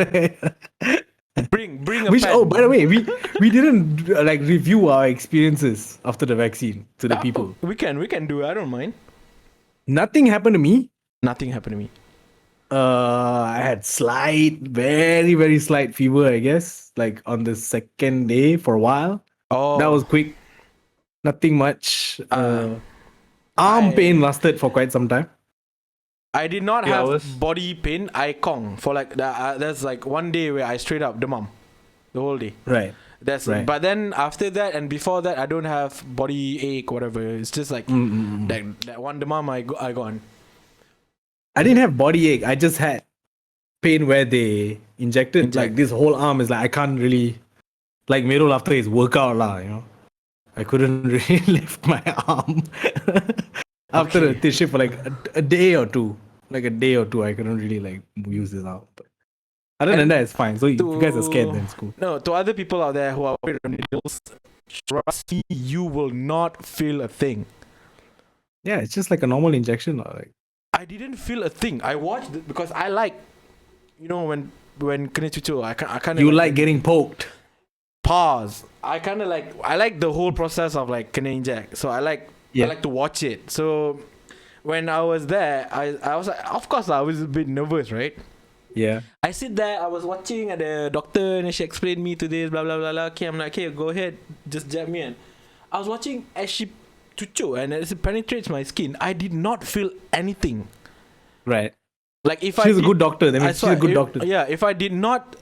bring a Which, pen. oh, by the way, we didn't like review our experiences after the vaccine to the people. We can do it. I don't mind. Nothing happened to me. Nothing happened to me. I had very, very slight fever, I guess, like on the second day for a while. Oh, That was quick. Nothing much. Arm I- pain lasted for quite some time. I did not 3 have hours? body pain. I kong for like there's like one day where I straight up demam the whole day. Right. That's Right. But then after that and before that, I don't have body ache, whatever. It's just like that one demam I gone. I didn't have body ache. I just had pain where they injected. Like this whole arm is like I can't really, like middle after his workout lah. You know, I couldn't really lift my arm after the shift for like a day or two. Like a day or two, I couldn't really like use this arm. But other than that, it's fine. So if you guys are scared, then it's cool. No, to other people out there who are afraid of needles, trust me, you will not feel a thing. Yeah, it's just like a normal injection. Like I didn't feel a thing. I watched it because I like, you know, when kena cucu, I kind of you like getting poked. Pause. I like the whole process of like kena inject. So I like to watch it. So when I was there, I was like, of course I was a bit nervous, right? Yeah. I sit there, I was watching at the doctor and she explained me to this, blah blah blah blah. Okay, I'm like, okay, go ahead, just jab me in. I was watching as she cucu and as it penetrates my skin, I did not feel anything. Right. Like if she's a good doctor. That means she's a good doctor. Yeah, if I did not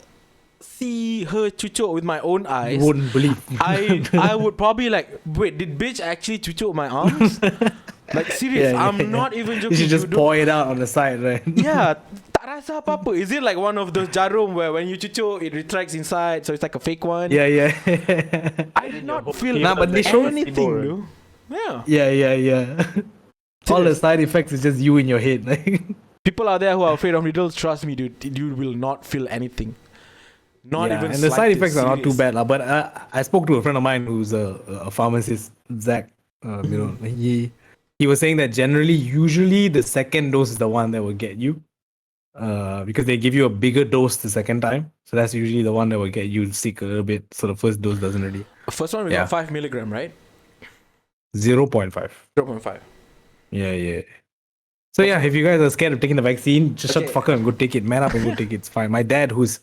see her cucu with my own eyes, you wouldn't believe. I would probably like, wait, did bitch actually cucu my arms? Like serious, I'm not even joking. You should just pour it out on the side, right? Yeah, tak rasa apa-apa. Is it like one of those jarum where when you cucu it retracts inside, so it's like a fake one? Yeah. I did not feel but they show anything, dude. Yeah. All the side effects is just you in your head. People out there who are afraid of needles, trust me, dude, you will not feel anything. Not even. And the side effects are not too bad, but I spoke to a friend of mine who's a pharmacist, Zach. You know, he was saying that usually the second dose is the one that will get you, because they give you a bigger dose the second time. So that's usually the one that will get you sick a little bit. So the first dose doesn't really. First one we got 5 milligram, right? 0.5. 0.5. Yeah. So yeah, if you guys are scared of taking the vaccine, just shut the fuck up and go take it. Man up and go take it. It's fine. My dad, who's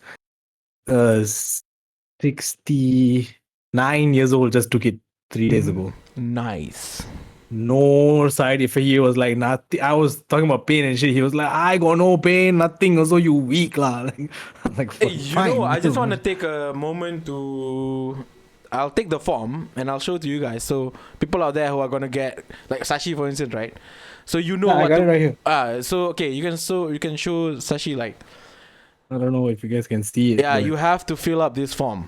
69 years old, just took it 3 days ago. Nice. No side effect. He was like, nothing. I was talking about pain and shit. He was like, I got no pain, nothing. Also, you weak lah. I'm like, hey, you know, I just want to take a moment to. I'll take the form and I'll show it to you guys. So people out there who are gonna get like Sashi, for instance, right? So you know what? I got it right here. So okay, you can show Sashi like. I don't know if you guys can see it. Yeah, you have to fill up this form.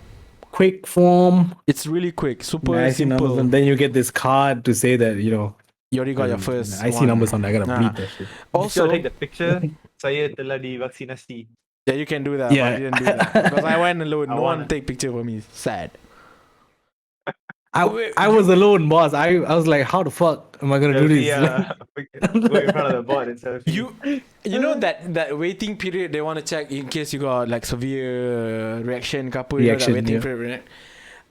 Quick form. It's really quick, super simple. Numbers, and then you get this card to say that, you know, you already got your first. I see numbers on there. I gotta read that shit. Also, take the picture. Saya telah divaksinasi. Yeah, you can do that. Yeah. But I didn't do that because I went alone. No one take picture for me. Sad. I was alone, boss. I was like, how the fuck am I gonna do this? Go in front of the board and selfie. You know that waiting period they want to check in case you got like severe reaction, Reaction, waiting period. Right?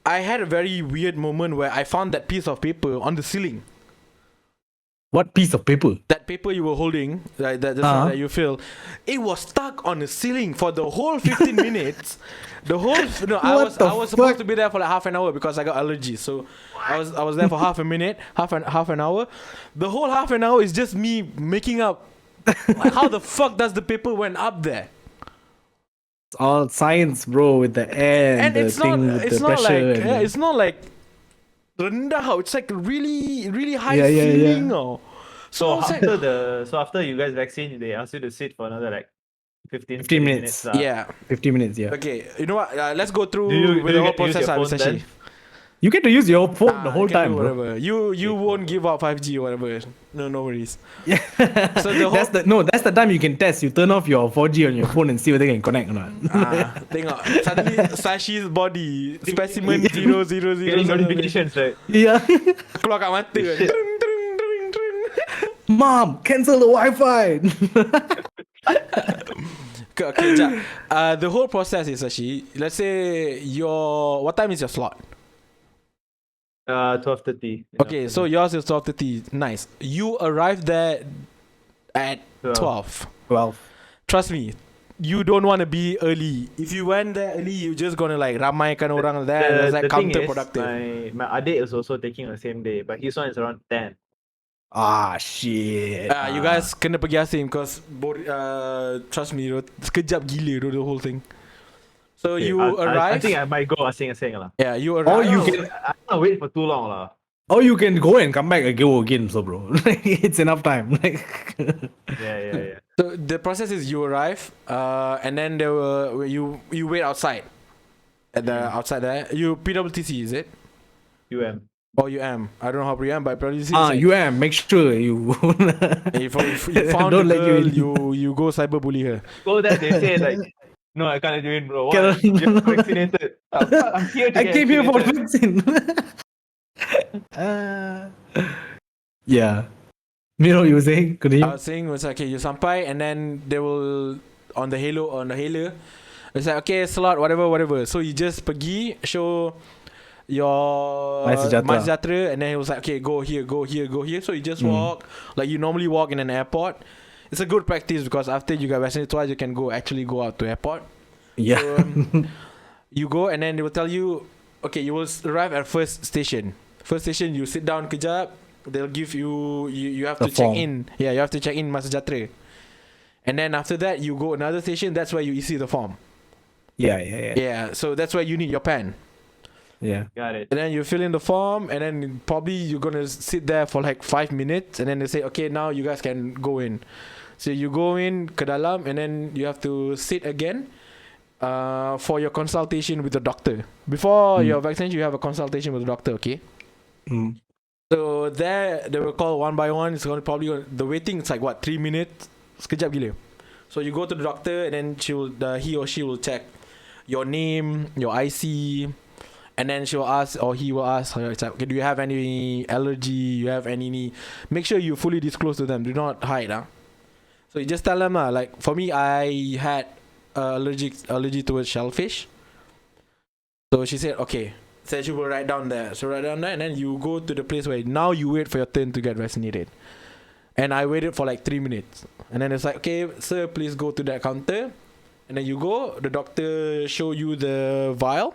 I had a very weird moment where I found that piece of paper on the ceiling. What piece of paper? That paper you were holding, that you feel, it was stuck on the ceiling for the whole 15 minutes. I was supposed to be there for like half an hour because I got allergies. So I was there for half an hour. The whole half an hour is just me making up like, how the fuck does the paper went up there? It's all science, bro, with the air and the thing with the pressure. It's not like rendah. It's like really, really high ceiling. Yeah. So after you guys vaccine, they ask you to sit for another like 15 minutes. 15 minutes, yeah. Okay, you know what? Let's go through with the whole process. You get to use your phone the whole time, bro. Whatever. You won't give out 5G or whatever. No worries. Yeah. So that's the time you can test. You turn off your 4G on your phone and see whether you can connect or not. Tengok. Suddenly Sashi's body specimen 000. Getting notifications, right? Yeah. Keluar kat mata kan. Mom, cancel the Wi-Fi. Okay, the whole process is Sashi. Let's say what time is your slot? 12:30. Okay, so yours is 12:30. Nice. You arrived there at 12. Trust me, you don't want to be early. If you went there early, you're just gonna like ramaikan orang there. That's like counterproductive. My adik is also taking the same day, but his one is around 10. Ah, shit. You guys kena pergi asing because trust me, sekejap gila the whole thing. So Okay, you I arrive. think I might go asing lah. Yeah, you Or arrive. you can, I don't wait for too long lah. you can go and come back and go again, so bro. It's enough time. Like, Yeah. So the process is you arrive, and then you wait outside. At the outside there, you PWTC is it? UM. Or UM? I don't know how you am, but PWTC. Is like, you am. Make sure you. if you found Don't the let you girl, in. you go cyberbully her. Go there, they say like, no, I can't do it, bro. Why? Cannot- You're vaccinated. I'm here to I get came here for vaccinated. vaccine. Yeah. You know what you were saying? Continue. I was saying was okay, you sampai and then they will on the hailer. It's like okay, slot whatever. So you just pergi show your MySejahtera, and then he was like okay, go here. So you just walk like you normally walk in an airport. It's a good practice because after you get vaccinated twice, you can actually go out to airport. Yeah. So, you go and then they will tell you, okay, you will arrive at first station. First station, you sit down kejap. They'll give you have The to check form. in. Yeah, you have to check in MySejahtera. And then after that, you go another station. That's where you issue the form. Yeah. Yeah, so that's where you need your pen. Yeah. Got it. And then you fill in the form, and then probably you're gonna sit there for like 5 minutes, and then they say, okay, now you guys can go in. So you go in ke dalam, and then you have to sit again for your consultation with the doctor. Before your vaccination, you have a consultation with the doctor, okay? Mm. So there, they will call one by one. It's gonna probably the waiting. It's like what 3 minutes. Sekejap gila. So you go to the doctor, and then he or she will check your name, your IC, and then she will ask or he will ask her, it's like, okay, do you have any allergy? You have any? Make sure you fully disclose to them. Do not hide, So you just tell them, like for me, I had allergy towards shellfish. So she said, okay. So she will write down there. So write down there, and then you go to the place where now you wait for your turn to get vaccinated. And I waited for like 3 minutes. And then it's like, okay, sir, please go to that counter. And then you go, the doctor show you the vial.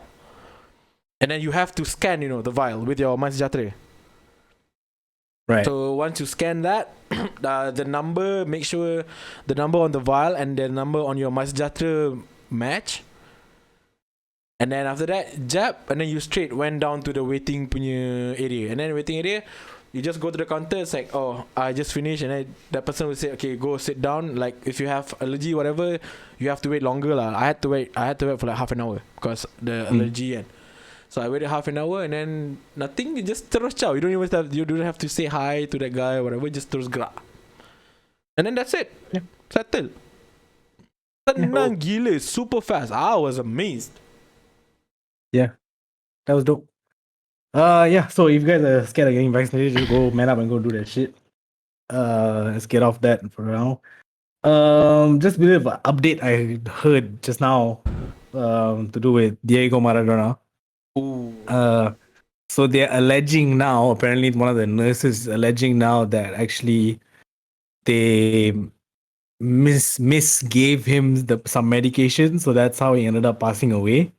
And then you have to scan, the vial with your MySejahtera. Right. So once you scan that, the number, make sure the number on the vial and the number on your MySejahtera match. And then after that, jab, and then you straight went down to the waiting punya area. And then waiting area, you just go to the counter. It's like, oh, I just finished, and then that person will say, okay, go sit down. Like if you have allergy, whatever, you have to wait longer lah. I had to wait for like half an hour because the allergy and. So I waited half an hour, and then nothing. You just terus chow. You don't have to say hi to that guy or whatever. Just terus gerak. And then that's it. Yeah. Settled. Tenang gila, super fast. I was amazed. That was dope. Yeah. So if you guys are scared of getting vaccinated, just go man up and go do that shit. Let's get off that for now. Just a bit of an update I heard just now. To do with Diego Maradona. Ooh. So they're alleging now. Apparently, one of the nurses alleging now that actually they misgave him some medication, so that's how he ended up passing away.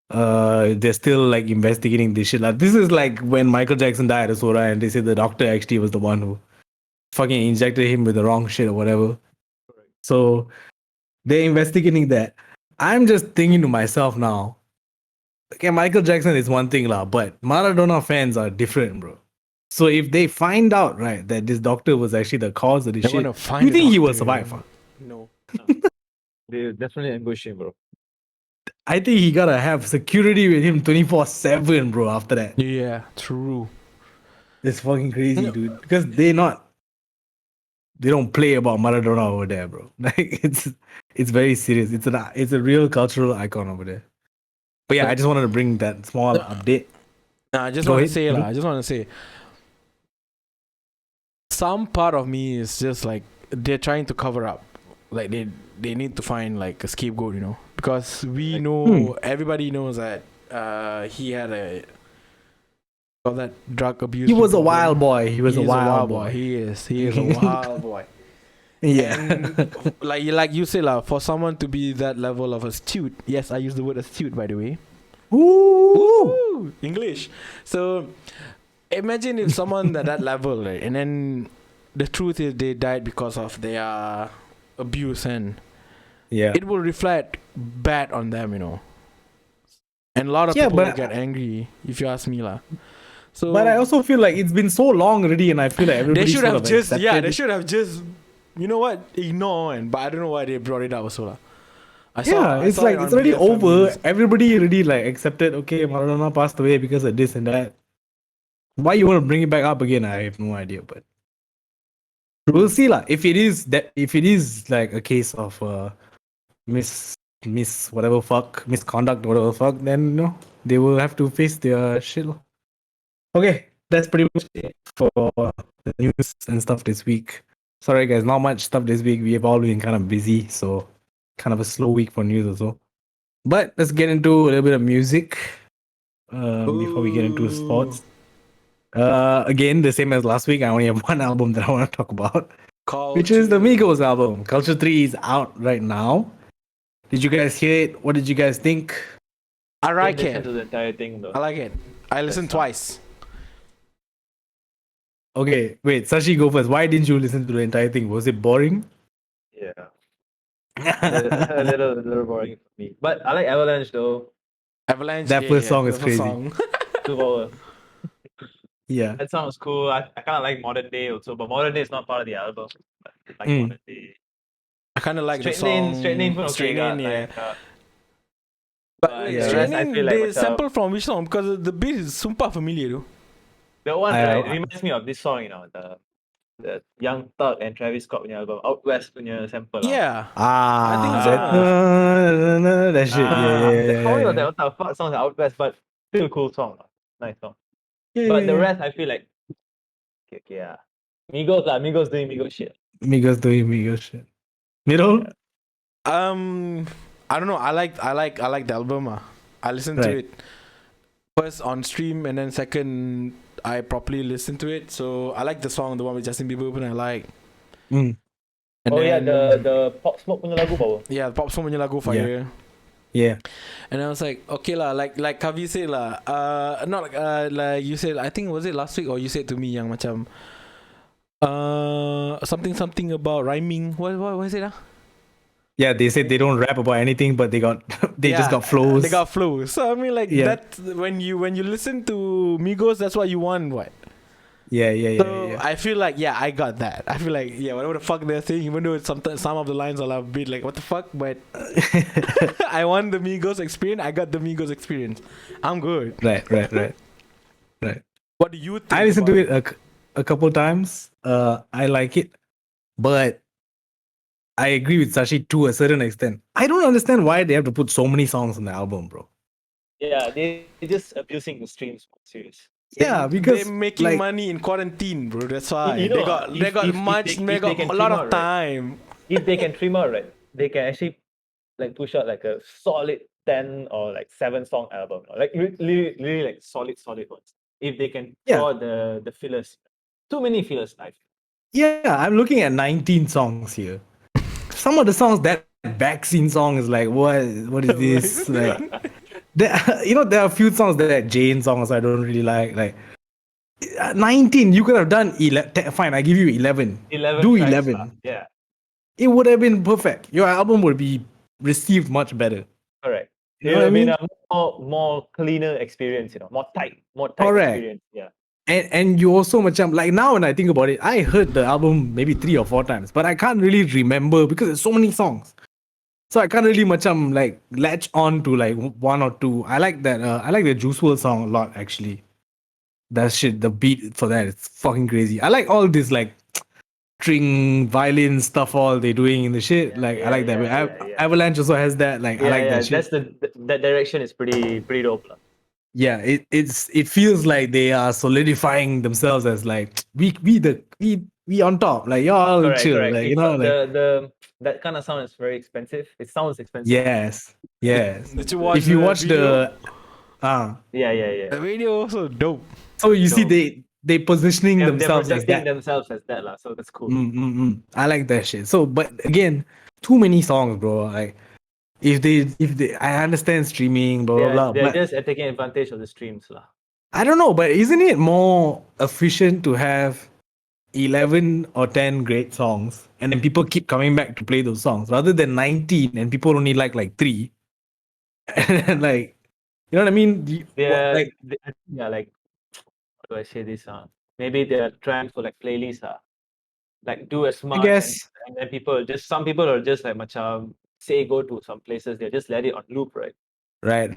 They're still like investigating this shit. Like, this is like when Michael Jackson died or so, right? And they said the doctor actually was the one who fucking injected him with the wrong shit or whatever. So they're investigating that. I'm just thinking to myself now, okay, Michael Jackson is one thing, but Maradona fans are different, bro. So if they find out, right, that this doctor was actually the cause of this shit, you think he will survive? Huh? No. They definitely ambush him, bro. I think he gotta have security with him 24/7, bro. After that, Yeah, true. it's fucking crazy, dude. Because they don't play about Maradona over there, bro. Like it's very serious. It's a real cultural icon over there. But yeah, I just wanted to bring that small update. Nah, I just Go want to ahead. say, some part of me is just like they're trying to cover up. Like they need to find like a scapegoat, because we know everybody knows that he had all that drug abuse. He was a wild boy. He is a wild boy. He is a wild boy. Yeah. And like you say for someone to be that level of astute. Yes, I use the word astute, by the way. Ooh. English. So Imagine if someone at that level, right, and then the truth is they died because of their abuse, and Yeah. it will reflect bad on them, And a lot of Yeah, people will but get angry, if you ask me, lah. So, but I also feel like it's been so long already, and I feel like they everybody should sort have of just, accepted yeah, they it. should have just, you know what, ignore, but I don't know why they brought it up also, lah. Yeah, it's like it's already over. Everybody already like accepted. Okay, Maradona passed away because of this and that. Why you want to bring it back up again? I have no idea, but we'll see lah. If it is like a case of miss whatever fuck misconduct whatever fuck, then they will have to face their shit lah. Okay, that's pretty much it for the news and stuff this week. Sorry guys, not much stuff this week. We have all been kind of busy, so kind of a slow week for news also. But let's get into a little bit of music before we get into sports. Again, the same as last week. I only have one album that I want to talk about, which is the Migos album. Culture 3 is out right now. Did you guys hear it? What did you guys think? I like Didn't listen it. to the entire thing though. I like it. I listened twice. Okay, wait, Sashi, go first. Why didn't you listen to the entire thing? Was it boring? Yeah. a little boring for me. But I like Avalanche though. Avalanche. That first song is the first crazy. song. 2 hours. Yeah. That song was cool. I kind of like Modern Day also, but Modern Day is not part of the album. But I like Modern Day. I kind of like the Straight Lane, song. Straight Lane pun okay. Straight Lane, yeah. But yeah, Straight the rest I Lane, feel like they macam- sample from which song? Because the beat is super familiar, though. The one I- right, reminds me of this song, the Young Thug and Travis Scott punya album, Out West punya sample. Yeah. Ah, I think that, that shit. Yeah. How was that? What the fuck songs are Out West, but still cool song. Nice song. Yeah, But yeah, the yeah. rest I feel like okay, yeah. Migos doing Migos shit. Migos doing Migos shit. Middle? I don't know. I like the album. I listened to Right. it first on stream, and then second I properly listened to it. So I like the song, the one with Justin Bieber, and I like. Mm. And yeah, then, the Pop Smoke punya lagu apa? yeah, Pop Smoke punya lagu Fire. Yeah. And I was like, okay lah, like Kavi said lah, not like you said, I think was it last week or you said to me yang macam something about rhyming. What is it? Yeah, they said they don't rap about anything, but they just got flows. They got flows. So I mean, like Yeah. that when you listen to Migos, that's what you want, what? Yeah. So I feel like I got that. I feel like whatever the fuck they're saying, even though some of the lines are a bit like what the fuck, but I want the Migos experience. I got the Migos experience. I'm good. Right. What do you think? I listened to it a couple times. I like it, but I agree with Sashi to a certain extent. I don't understand why they have to put so many songs on the album, bro. Yeah, they're just abusing the streams. Serious. Yeah, because they're making like, money in quarantine, bro. That's why You know, they got if they can a lot trim of out, right? time. If they can trim out, right, they can actually like push out like a solid 10 or like 7 song album. Like really like solid ones. If they can Yeah. draw the fillers. Too many fillers, I feel. yeah, I'm looking at 19 songs here. Some of the songs, that vaccine song is like, what is this? Like, there are a few songs that Jane songs I don't really like. Like 19, you could have done 11. Fine, I give you 11. 11 Do tracks 11. lah. Yeah, It would have been perfect. Your album would be received much better. correct. You It know would what I have been a more cleaner experience, more tight Correct. experience. Yeah. And you also macam like now when I think about it, I heard the album maybe 3 or 4 times, but I can't really remember because there's so many songs. So I can't really macam like latch on to like 1 or 2. I like that. I like the Juice WRLD song a lot actually. That shit, the beat for that is fucking crazy. I like all this like string violin stuff all they doing in the shit. I like that. Avalanche also has that. Like I like that shit. That direction is pretty dope lah. Yeah, it feels like they are solidifying themselves as like we on top, like y'all Correct, chill, correct. like It's like that kind of sound is very expensive. It sounds expensive. yes. Did you watch If you the watch video? the The video also dope. so you see No. they positioning They're themselves as projecting that. themselves as that lah. So that's cool. I like that shit. So, but again, too many songs, bro. Like if they, I understand streaming, blah blah blah. They're But just taking advantage of the streams lah. I don't know, but isn't it more efficient to have 11 or 10 great songs and then people keep coming back to play those songs rather than 19 and people only like 3? And like, you know what I mean? Like, Like, how do I say this? Maybe they're trying for like playlists. Like do as I much, guess. and then some people are just like say go to some places, they just let it on loop, right? Right.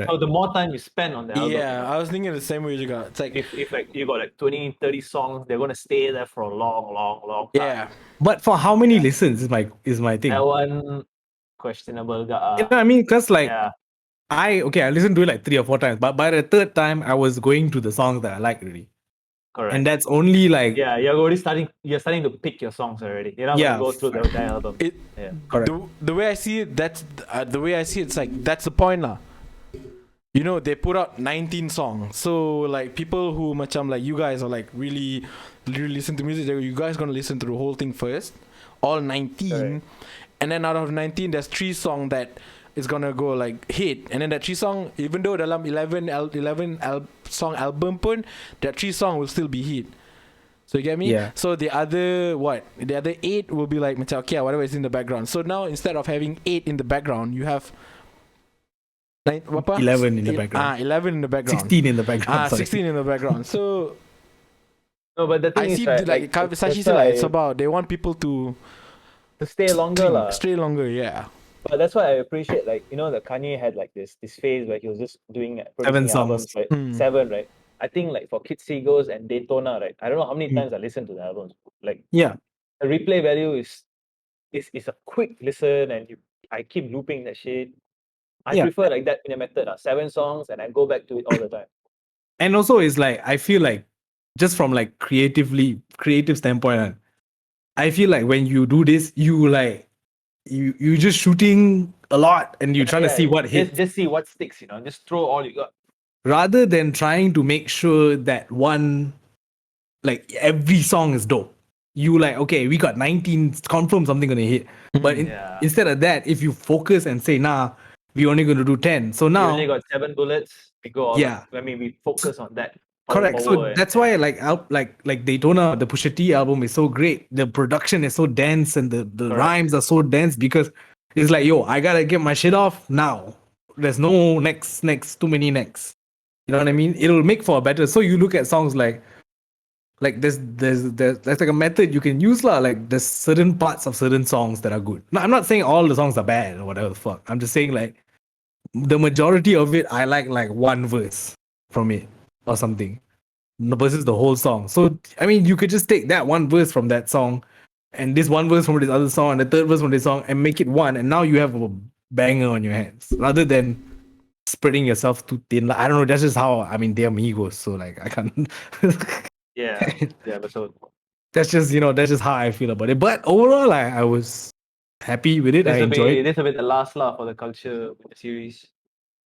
So the more time you spend on the album, Yeah, I was thinking the same way you got. It's like, if like you got like 20, 30 songs, they're gonna stay there for a long time. yeah, But for how many listens is my thing. That one questionable. You know what I mean? Because like Yeah, I listened to it like 3 or 4 times, but by the third time I was going to the songs that I like already. correct. And that's only like Yeah, you're starting to pick your songs already. You're not Yeah, gonna go through the album. it. Yeah. correct. The way I see it, that's the way I see it. It's like that's the point, lah. You know, they put out 19 songs, so like people who macam like you guys are like really listen to music. You guys gonna listen to the whole thing first, all 19, Correct. and then out of 19, there's 3 songs that is gonna go like hit, and then that 3 song, even though dalam 11 song album pun, that 3 song will still be hit. So you get me? Yeah. So the other 8 will be like macam okay, whatever is in the background. So now instead of having 8 in the background, you have 11 in the background. 11 in the background. 16 in the background. sorry. 16 in the background. So No, but the thing I is, see right, like that's Sashi said, why like, it's about they want people to to stay longer, lah. stay longer. Yeah. But that's why I appreciate, like, the Kanye had like this phase where he was just doing producing 7 albums, songs. right? Mm. 7, right? I think like for Kids Seagulls and Daytona, right? I don't know how many times I listened to the albums. Like Yeah. the replay value is a quick listen, and I keep looping that shit. I Yeah. prefer like that in a method. 7 songs and I go back to it all the time. And also it's like I feel like just from like creative standpoint, I feel like when you do this, you like you just shooting a lot and you're trying to see what hits. Just see what sticks, just throw all you got. Rather than trying to make sure that one like every song is dope. You like, okay, we got 19, confirm something gonna hit. But Yeah. instead of that, if you focus and say, nah, we only gonna do 10. So We now only got 7 bullets. We go all Yeah. we focus on that. correct. So Power, that's why like Daytona, the Pusha T album is so great. The production is so dense and the Correct. rhymes are so dense because it's like, yo, I gotta get my shit off now. There's no next, too many next. You know what I mean? It'll make for a better. So you look at songs like there's like a method you can use lah. Like there's certain parts of certain songs that are good. No, I'm not saying all the songs are bad or whatever the fuck. I'm just saying like the majority of it, I like one verse from it or something versus the whole song. So I mean, you could just take that one verse from that song and this one verse from this other song and the third verse from this song and make it one, and now you have a banger on your hands rather than spreading yourself too thin. Like, I don't know. That's just how they're amigos, so like I can't. Yeah. Yeah, but so that's just how I feel about it. But overall, I was happy with it. I enjoyed it. this will be the last lah for the culture with the series,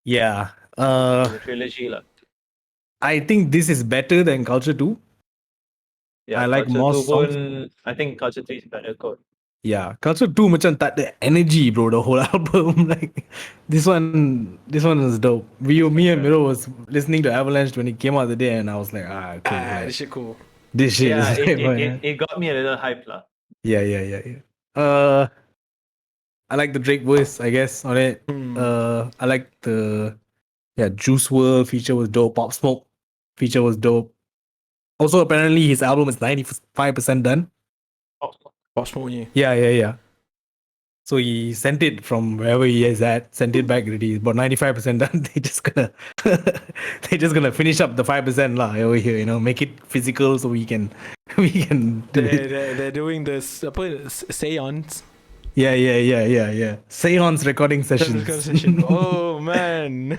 Yeah. the trilogy lah. I think this is better than Culture 2. Yeah, I like Culture more 2 songs. pun, I think Culture 3 is better kot. Yeah. Culture 2 macam tak ada energy, bro, the whole album. Like this one is dope. Me and Miro was listening to Avalanche when it came out the day and I was like, cool. Like, This shit cool. this shit Yeah, is like, it got me a little hype lah. Yeah. I like the Drake voice, I guess, on it. I like the Juice WRLD feature was dope. Pop Smoke feature was dope. Also, apparently his album is 95% done. Pop Smoke, yeah. Yeah. So he sent it from wherever he is at, sent it back already. About 95% done. They just gonna finish up the 5% lah over here. Make it physical so we can do it. They're doing this seance. Yeah. Seance recording sessions. Oh man.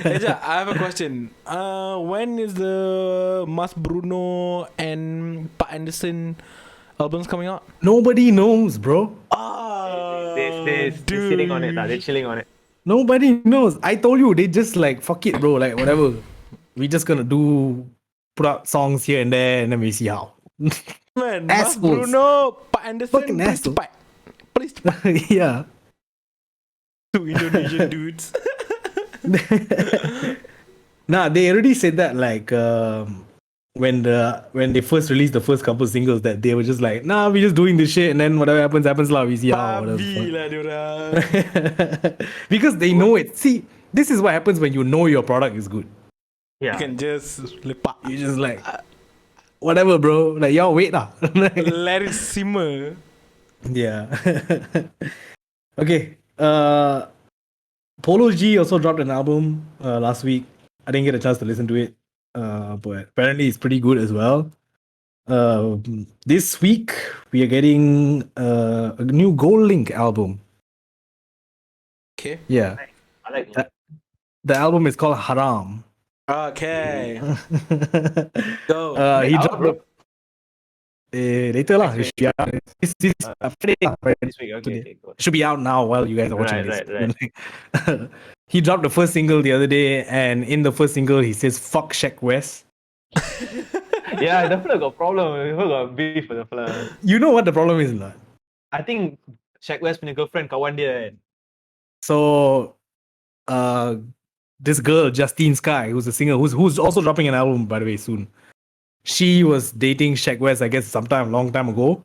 Eja, I have a question. When is the Mas Bruno and Pak Anderson albums coming out? Nobody knows, bro. They're sitting on it lah. They're chilling on it. Nobody knows. I told you, they just like, fuck it, bro. Like, whatever. We just gonna put out songs here and there, and then we see how. Man, Mas Assholes. Bruno, Pak Anderson, Fucking please asshole. cepat. Please cepat. Yeah. Two Indonesian dudes. Nah, they already said that like when they first released the first couple singles that they were just like, nah, we just doing this shit and then whatever happens lah, we see how whatever the Babi fuck. lah diorang. Because they know it. See, this is what happens when you know your product is good. You Yeah. can just lepak. You just like whatever, bro. Like y'all wait lah. Let it simmer. Yeah. Okay. Polo G also dropped an album last week. I didn't get a chance to listen to it, but apparently it's pretty good as well. This week we are getting a new Gold Link album. Okay. Yeah, I like That- the album is called Haram. Okay. Go. He out, dropped bro? later lah. Next It should be out. This Friday lah, Friday. this week. Okay, Today. okay, good. Should be out now while you guys are watching Right, this. He dropped the first single the other day, and in the first single he says "fuck Shaq West." Yeah, the fella got problem. We got beef with the fella. You know what the problem is, lah. I think Shaq West punya girlfriend kawan dia kan. So, this girl Justine Sky, who's a singer, who's also dropping an album by the way soon. She was dating Shaq West, I guess, long time ago,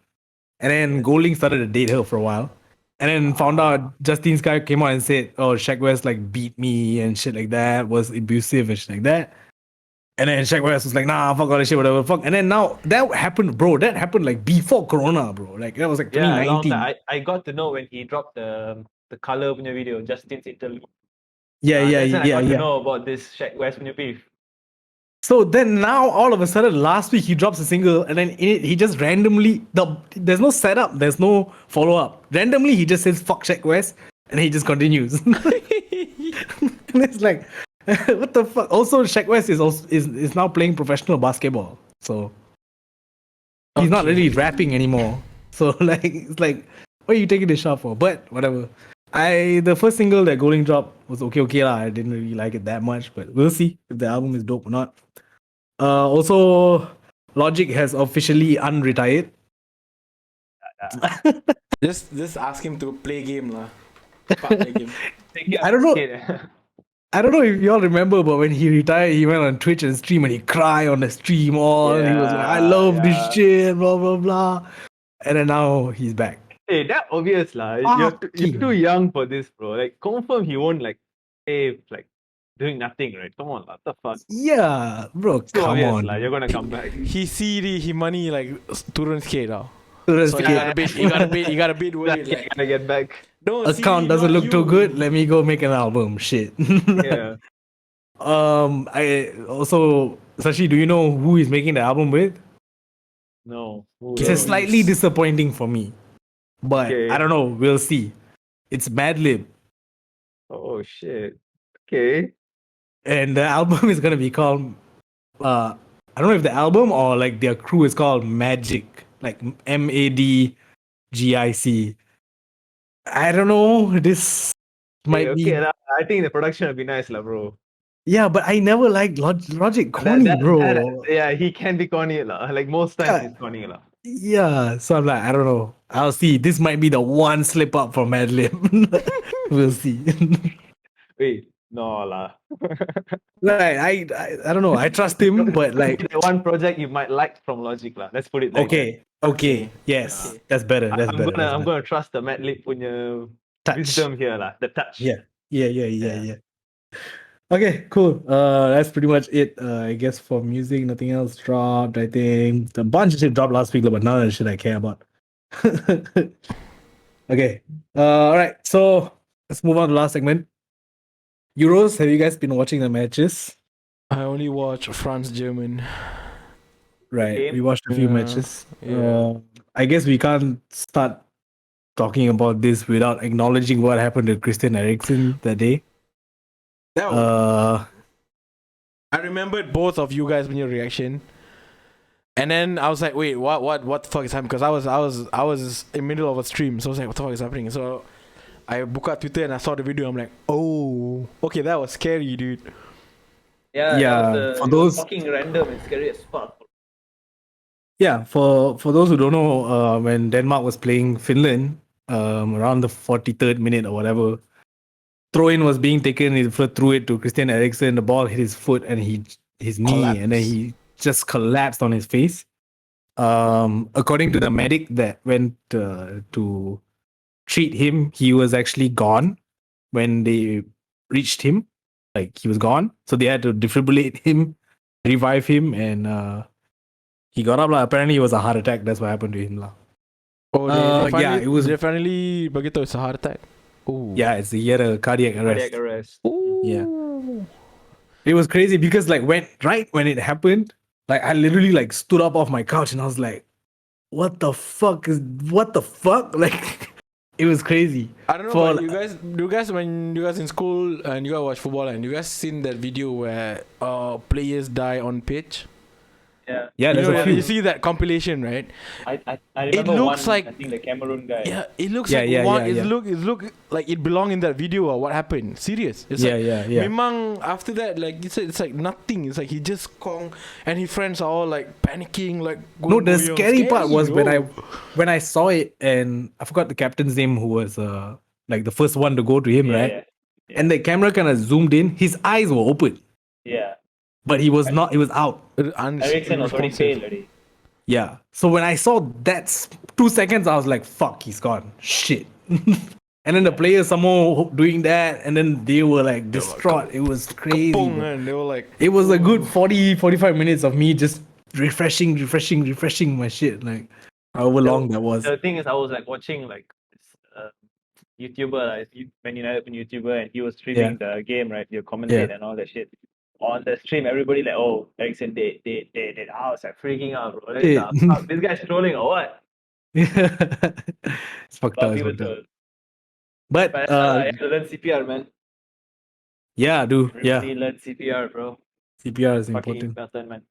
and then Golding started to date her for a while, and then found out Justine Sky came out and said, "Oh, Shaq West like beat me and shit like that, was abusive and shit like that." And then Shaq West was like, "Nah, fuck all that shit, whatever, fuck." And then now that happened, bro. That happened like before Corona, bro. Like that was like Yeah, a long 2019. time. I got to know when he dropped the color punya video, Justin's Italy. Yeah, That's when I got to yeah. know about this Shaq West punya beef. So then now all of a sudden last week he drops a single and then in it he just randomly there's no setup, there's no follow up. Randomly he just says fuck Shaq West and he just continues. And it's like what the fuck? Also Shaq West is now playing professional basketball. So he's not really rapping anymore. So like it's like what are you taking this shot for? But whatever. The first single that Golding dropped was okay lah. I didn't really like it that much, but we'll see if the album is dope or not. Also, Logic has officially unretired. Just ask him to play game lah. Play game. I don't know. I don't know if y'all remember, but when he retired, he went on Twitch and stream and he cried on the stream. He was like, "I love this shit," blah blah blah. And then now he's back. Hey, that obvious lah. You're too young for this, bro. Like, confirm he won't like, like doing nothing, right? Come on, what the fuck? Yeah, bro, So come obvious on. lah. You're gonna come back. He money like turun sikit tau. So So you gotta bid with it. You're gonna get back. No, account doesn't look too good. Let me go make an album. Shit. Yeah. I also Sashi, do you know who he's making the album with? No. It's a slightly disappointing for me, but Okay. I don't know. We'll see. It's Madlib, Oh shit. Okay. and the album is gonna be called. I don't know if the album or like their crew is called Magic, like MADGIC. I don't know. This might be. lah. I think the production will be nice, lah, bro. Yeah, but I never liked Logic corny, bro. Yeah, he can be corny, lah. Like most times Yeah. he's corny, lah. Yeah, so I'm like, I don't know. I'll see. This might be the one slip up from Madlib. We'll see. Wait, no, lah. Like, I don't know. I trust him, but like, the one project you might like from Logic, lah. Let's put it like okay, yes, that's better. that. That's better. I'm gonna trust the Madlib punya touch. wisdom here, lah. The touch. Yeah. Okay, cool. That's pretty much it. I guess for music, nothing else dropped. I think the bunch of shit dropped last week, but none of the shit I care about. Okay. All right. So let's move on to the last segment. Euros. Have you guys been watching the matches? I only watch France German. Right. Okay. We watched a few Yeah, matches. yeah. I guess we can't start talking about this without acknowledging what happened to Christian Eriksen that day. That was, I remembered both of you guys when your reaction. And then I was like, wait, what the fuck is happening? Because I was in the middle of a stream, so I was like, what the fuck is happening? So I booked out Twitter and I saw the video. I'm like, oh, okay, that was scary, dude. Yeah, Yeah, for those- fucking random and scary as fuck. Yeah, for those who don't know, when Denmark was playing Finland, around the 43rd minute or whatever, throw-in was being taken. He threw it to Christian Eriksen. The ball hit his foot and his knee, and then he just collapsed on his face. According to the medic that went to treat him, he was actually gone when they reached him. Like he was gone, so they had to defibrillate him, revive him, and he got up. Apparently, it was a heart attack. That's what happened to him. Oh, Yeah, it was. They finally begitu it's a heart attack. Oh. Yeah, he had a cardiac arrest. Cardiac arrest. Ooh. Yeah. It was crazy because when it happened, like I literally like stood up off my couch and I was like, what the fuck? Like it was crazy. I don't know, but you guys when you guys in school and you guys watch football and you guys seen that video where players die on pitch? Yeah. Yeah, there's a few. You see that compilation, right? I remember looks one, like- I think the Cameroon guy. Yeah, it looks Yeah, like yeah, one. yeah, It look like it belonged in that video or what happened. Serious. It's Yeah, like, yeah, yeah. Memang after that, like you said, it's like nothing. It's like he just kong and his friends are all like panicking, like No, the goyang. scary part was bro. when I saw it and I forgot the captain's name who was like the first one to go to him, Yeah, right? yeah. And the camera kind of zoomed in. His eyes were open, Yeah. but he was not. He was out. Eriksen was already pale already. Yeah. So when I saw that 2 seconds, I was like, "Fuck, he's gone." Shit. And then the players somehow doing that, and then they were like distraught. It was crazy. Boom, bro. and they were like, It was a good 45 minutes of me just refreshing my shit. Like however long that was. The thing is, I was like watching like this YouTuber, like Man United YouTuber, and he was streaming the game, right? You commentate and all that shit. On the stream, everybody like, oh, Eriksen, they. I was like freaking out, bro. Like, fuck, this guy's trolling or what? It's fucked up. But It's people fucked up. troll. But But I have to learn CPR, man. yeah, dude. Yeah, Really learn CPR, bro. CPR is Fucking important. important, man.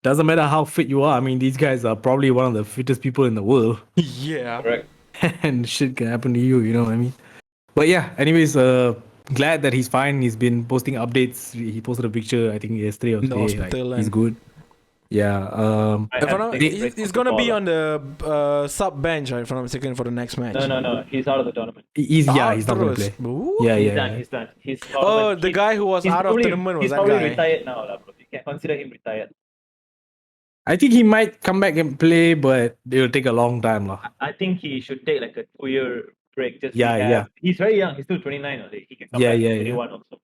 Doesn't matter how fit you are. I mean, these guys are probably one of the fittest people in the world, yeah. Correct. and shit can happen to you. You know what I mean? But yeah. Anyways, glad that he's fine. He's been posting updates. He posted a picture, I think yesterday or In the today. hospital Like, he's and- good. Yeah. I If I'm have not, to take a break he's from gonna be football, on the sub bench, right? If I'm not mistaken, for the next match. No. He's out of the tournament. He's not gonna Outros. play. Ooh. Yeah, He's yeah. done. yeah. He's done. He's Oh, tournament- the he's- guy who was he's out of probably- tournament was he's that probably guy. retired now, lah, bro. You can consider him retired. I think he might come back and play, but it will take a long time, lah. I think he should take like a 2-year break. Just Yeah, rehab. yeah. He's very young. He's still 29. Only. He can come Yeah, back yeah, at yeah. 31 also.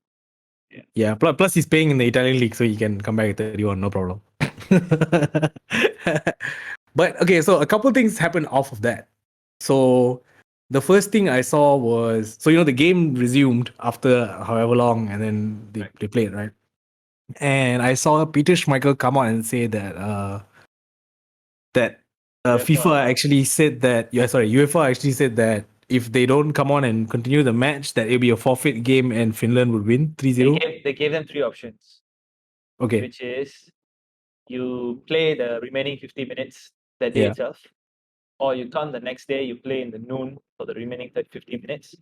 Yeah. Plus he's playing in the Italian league, so he can come back at 31, no problem. But okay, so a couple things happened off of that. So the first thing I saw was the game resumed after however long, and then they played, right? And I saw Peter Schmeichel come out and say that FIFA actually said that UEFA actually said that if they don't come on and continue the match, that it'll be a forfeit game and Finland would win 3-0. They gave them 3 options, Okay. which is you play the remaining 50 minutes that day Yeah. itself, or you come the next day, you play in the noon for the remaining 50 minutes,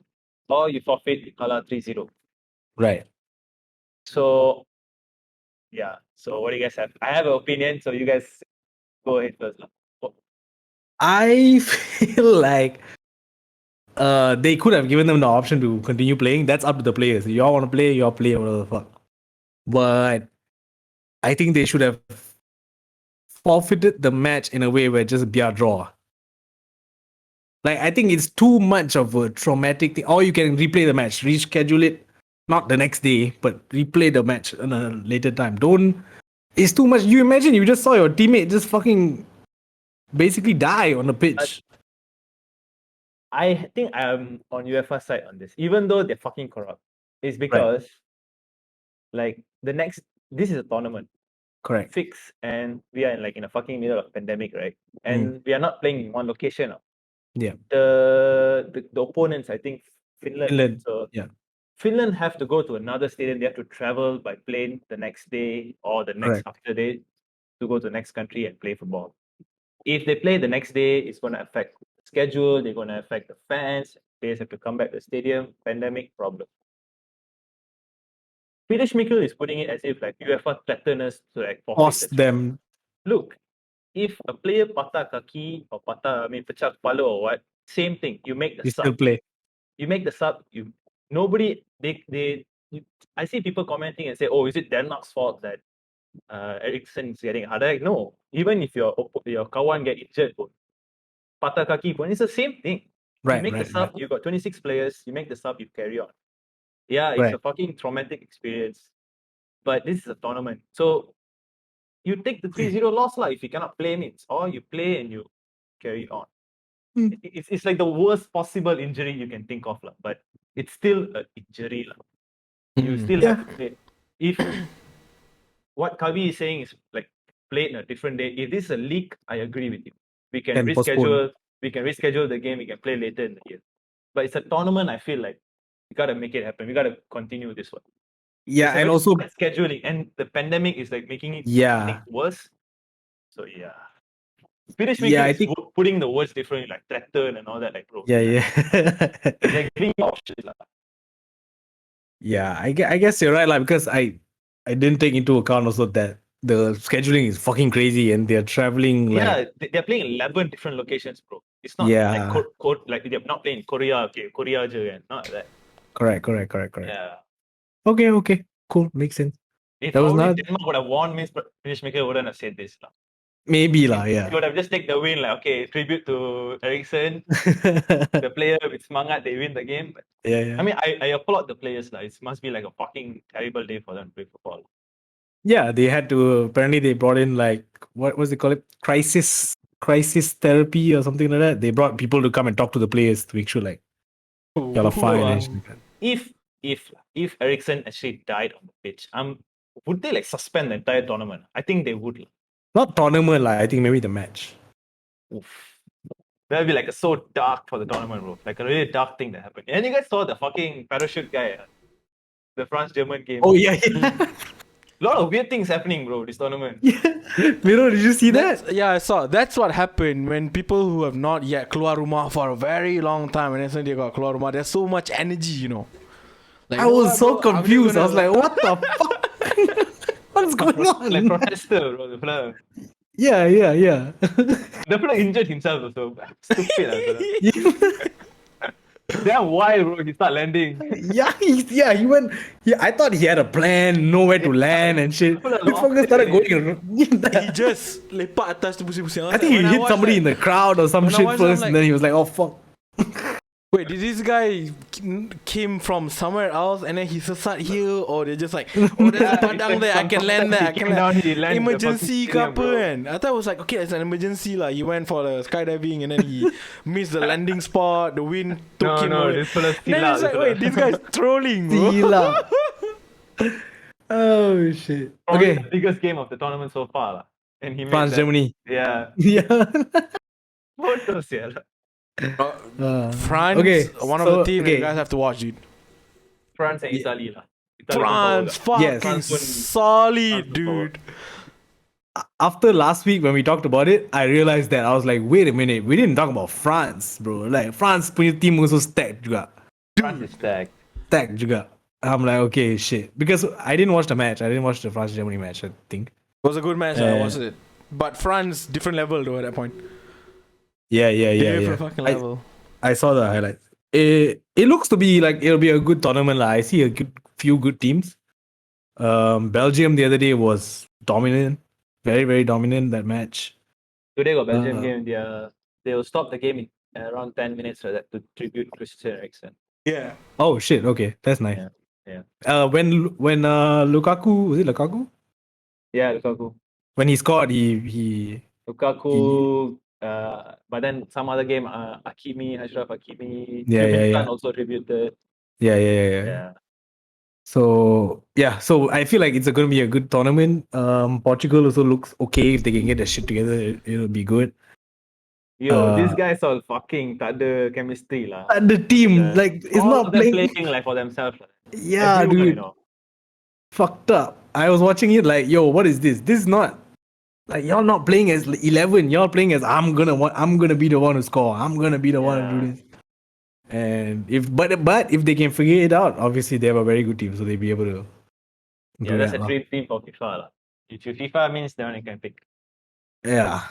or you forfeit, you call out 3-0. Right. So, yeah. So, what do you guys have? I have an opinion, so you guys go ahead first. I feel like they could have given them the option to continue playing. That's up to the players. If y'all want to play, y'all play, whatever the fuck. But I think they should have forfeited the match in a way where just be a draw. Like, I think it's too much of a traumatic thing. Or you can replay the match, reschedule it, not the next day, but replay the match in a later time. It's too much. You imagine you just saw your teammate just fucking basically die on the pitch. I think I'm on UEFA side on this, even though they're fucking corrupt. It's because, like, this is a tournament. Correct. Fix, and we are in a fucking middle of pandemic, right? And we are not playing in one location. Yeah. The opponents, I think Finland. Finland, So yeah. Finland have to go to another stadium. They have to travel by plane the next day or the next Correct. after day to go to the next country and play football. If they play the next day, it's going to affect the schedule. They're going to affect the fans. Players have to come back to the stadium. Pandemic problem. Peter Schmeichel is putting it as if like UEFA threatened us to like forfeit Force the them. Look, if a player patah kaki or pecah kepala or what, same thing. You make the You sub. still play. You make the sub. You nobody I see people commenting and say, "Oh, is it Denmark's fault that Ericsson is getting harder?" Like, no, even if your kawan get injured, patah kaki, it's the same thing. You Right, make the right, sub, right, you got 26 players, you make the sub, you carry on. Yeah, it's right. a fucking traumatic experience, but this is a tournament. So you take the 3-0 loss if you cannot play it, or you play and you carry on. Hmm. It's like the worst possible injury you can think of, but it's still an injury. You still Yeah. have to play. If what Kavi is saying is like play in a different day, if this is a league, I agree with you. We can Can postpone. reschedule the game, we can play later in the year. But it's a tournament, I feel like we gotta make it happen. We gotta continue this one. Yeah, It's a and very also, bad scheduling, and the pandemic is like making it yeah, worse. So yeah. Swedish yeah, maker I is think, putting the words differently, like threaten and all that, like bro. yeah, yeah. They're giving you options. Yeah, I guess you're right, like, because I didn't take into account also that the scheduling is fucking crazy and they're traveling like, Yeah, they're playing 11 different locations, bro. It's not like yeah, like they're not playing Korea, okay, Korea, not like that. correct. Yeah. Okay, cool, makes sense. If That was probably not Denmark would have won, means Finnish maker wouldn't have said this. maybe He lah, yeah. would have just take the win, like, okay, tribute to Ericsson, the player with Smangat, they win the game. But, Yeah, I yeah. mean, I applaud the players. It must be like a fucking terrible day for them to play football. Yeah, they had to, apparently they brought in like, what was it called? Crisis therapy or something like that. They brought people to come and talk to the players to make sure like y'all are fine and shit like that. If Ericsson actually died on the pitch, would they like suspend the entire tournament? I think they would. Not tournament, like I think maybe the match. Oof. That'd be like so dark for the tournament, bro. Like a really dark thing that happened. And you guys saw the fucking parachute guy, the France-German game. Oh yeah, yeah. A lot of weird things happening, bro, this tournament. Miro, did you see that? Yeah, I saw. That's what happened when people who have not yet keluar rumah for a very long time and then suddenly they got keluar rumah. There's so much energy, you know. Like, I you know was what, so bro? I'm just confused. I gonna, was like, what the fuck? What's going on? Like protester, bro. The fella injured himself also. Stupid. Damn wild, bro. He start landing. He went. I thought he had a plan, nowhere to land and shit. People are He fucking lost started already. going. he just lepak atas tu pusing-pusing. I think he hit somebody in the crowd or some when I shit watched it, I'm first, and like- then he was like, "Oh fuck." Wait, did this guy came from somewhere else and then he sesat here, or they just like, oh, there's a padang there, I can land there, I can land. He landed Emergency ke apa kan? I thought it was like, okay, it's an emergency lah. He went for the skydiving and then he missed the landing spot. The wind took him away. this fella's Then it's like, wait, this guy's trolling, bro. Gila. Oh shit. Probably Okay, the biggest game of the tournament so far. And he made France, that. Germany. Yeah. Yeah. Photos, yeah. France, Okay, one of so, the team okay. you guys have to watch, dude. France and Italy lah. France, fucking Yes. solid, dude. After last week when we talked about it, I realized that I was like, wait a minute, we didn't talk about France, bro. Like France punya team also stacked juga. France is stacked. Stacked juga. I'm like, okay, shit. Because I didn't watch the match. I didn't watch the France-Germany match, I think. It was a good match, I watched it. But France, different level though at that point. Yeah. Different fucking level. I saw the highlights. It looks to be like it'll be a good tournament. I see a few good teams. Belgium the other day was dominant. Very, very dominant that match. Today got Belgium game. They will stop the game in around 10 minutes for that to tribute Christian Eriksen. Yeah. Oh shit, okay. That's nice. Yeah. When Lukaku, was it Lukaku? Yeah, Lukaku. When he scored, he Lukaku, but then some other game, Ashraf Hakimi, Yeah. also tributed. Yeah. So I feel like it's going to be a good tournament. Portugal also looks okay if they can get their shit together. It'll be good. Yo, these guys all fucking tak ada chemistry lah. The team, like, it's all not of them playing. like for themselves. Yeah, Everyone, dude. Fucked up. I was watching it like, yo, what is this? This is not like y'all not playing as 11. Y'all playing as I'm gonna be the one to score. I'm gonna be the one to do this. And but if they can figure it out, obviously they have a very good team, so they'll be able to. Yeah, that's a dream team for FIFA lah. If you FIFA means then you can pick. Yeah.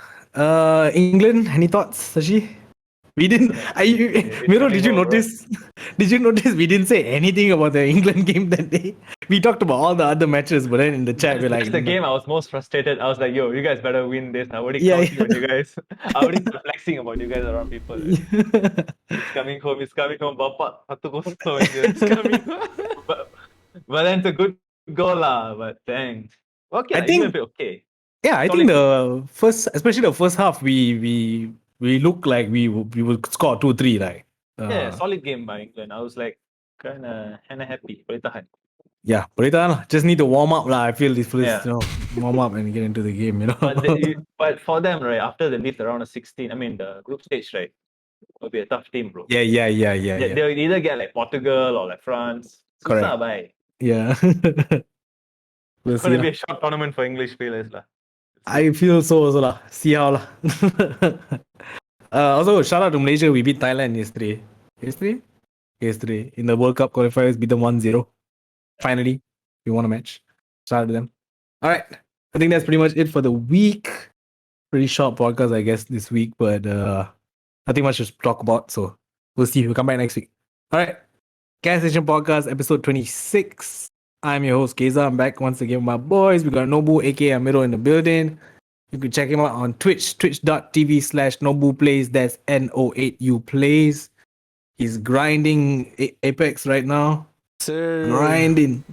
England, any thoughts, Sashi? We didn't. It's Miro, coming did you home, bro. notice? Did you notice we didn't say anything about the England game that day? We talked about all the other matches, but then in the chat we're like, That's the game I was most frustrated. I was like, yo, you guys better win this. I already Yeah, counting on you guys. I already flexing about you guys around people. Like, yeah. it's coming home. It's coming home. Bapak, satu kosong je. It's coming home. But then it's a good goal lah. But dang. Okay, I like, England think, played okay. yeah, I Solid think team. the first, especially the first half, we looked like we would score 2-3, like. Yeah, solid game by England. I was like kind of happy. Boleh tahan. Yeah, but just need to warm up lah. I feel this first, Yeah. warm up and get into the game, But for them, right, after they leave the round of 16, I mean the group stage, right, will be a tough team, bro. Yeah. They'll either get like Portugal or like France. Susah, Correct. bye. Yeah. We'll It's see gonna lah. be a short tournament for English players, lah. I feel so also lah. See how lah. Also, shout out to Malaysia. We beat Thailand yesterday. Yesterday. In the World Cup qualifiers, beat them 1-0. Finally, we won a match. Shout out to them. All right. I think that's pretty much it for the week. Pretty short podcast, I guess, this week, but nothing much to talk about. So we'll see. We'll come back next week. All right. Gas Station Podcast, episode 26. I'm your host, Kayczar. I'm back once again with my boys. We got Nobu, aka Amiro, in the building. You can check him out on Twitch, twitch.tv/Nobu Plays. That's N08U Plays. He's grinding Apex right now. Sir. Grinding.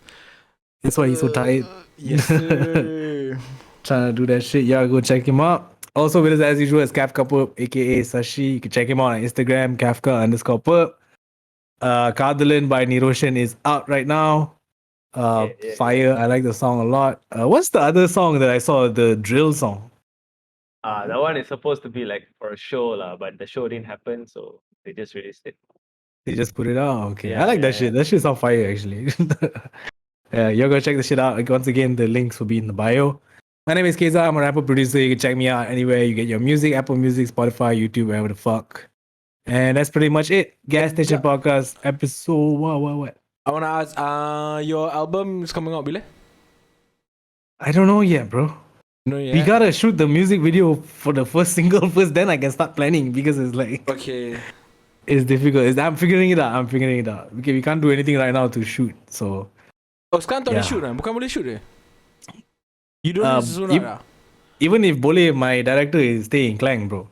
That's why he's so tired. Yes, sir. Trying to do that shit. Yeah, go check him out. Also with us as usual is Kafka Purp, aka Sashi. You can check him out on Instagram, Kafka_Purp. Kadalin by Niroshan is out right now. Fire. I like the song a lot. What's the other song that I saw? The drill song. That one is supposed to be like for a show, lah, but the show didn't happen, so they just released it. They just put it out. Okay. Yeah, I like that yeah, shit. That shit's on fire actually. Yeah, you're gonna check the shit out. Once again, the links will be in the bio. My name is Kayczar. I'm a rapper producer. You can check me out anywhere you get your music, Apple Music, Spotify, YouTube, wherever the fuck. And that's pretty much it. Gas Station Podcast episode what? I wanna ask, your album is coming out, bila? I don't know yet, bro. No, yeah. We gotta shoot the music video for the first single first, then I can start planning because it's like Okay. it's difficult. I'm figuring it out. Okay, we can't do anything right now to shoot. So Oh, sekarang tak boleh Yeah. shoot kan? Bukan boleh shoot dia? You don't Um, use Zuna if- lah? even if boleh, my director is staying Klang, bro.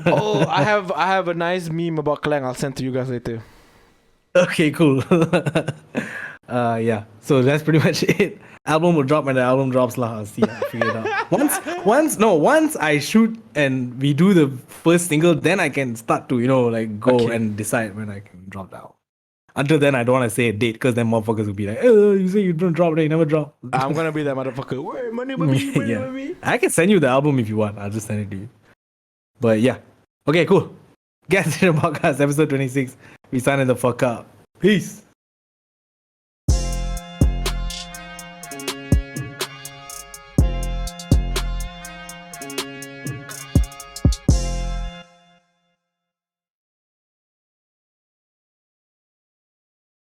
Oh, I have a nice meme about Klang. I'll send to you guys later. Okay, cool. Yeah. So that's pretty much it. Album will drop when the album drops lah. I'll see. I'll figure it out. Once I shoot and we do the first single, then I can start to like go Okay. and decide when I can drop that. Until then, I don't want to say a date because then motherfuckers will be like, "Oh, you say you don't drop, then you never drop." I'm gonna be that motherfucker. Wait, money, baby, Yeah. baby. I can send you the album if you want. I'll just send it to you. But yeah. Okay, cool. Gas Station Podcast, episode 26. We signing the fuck up. Peace.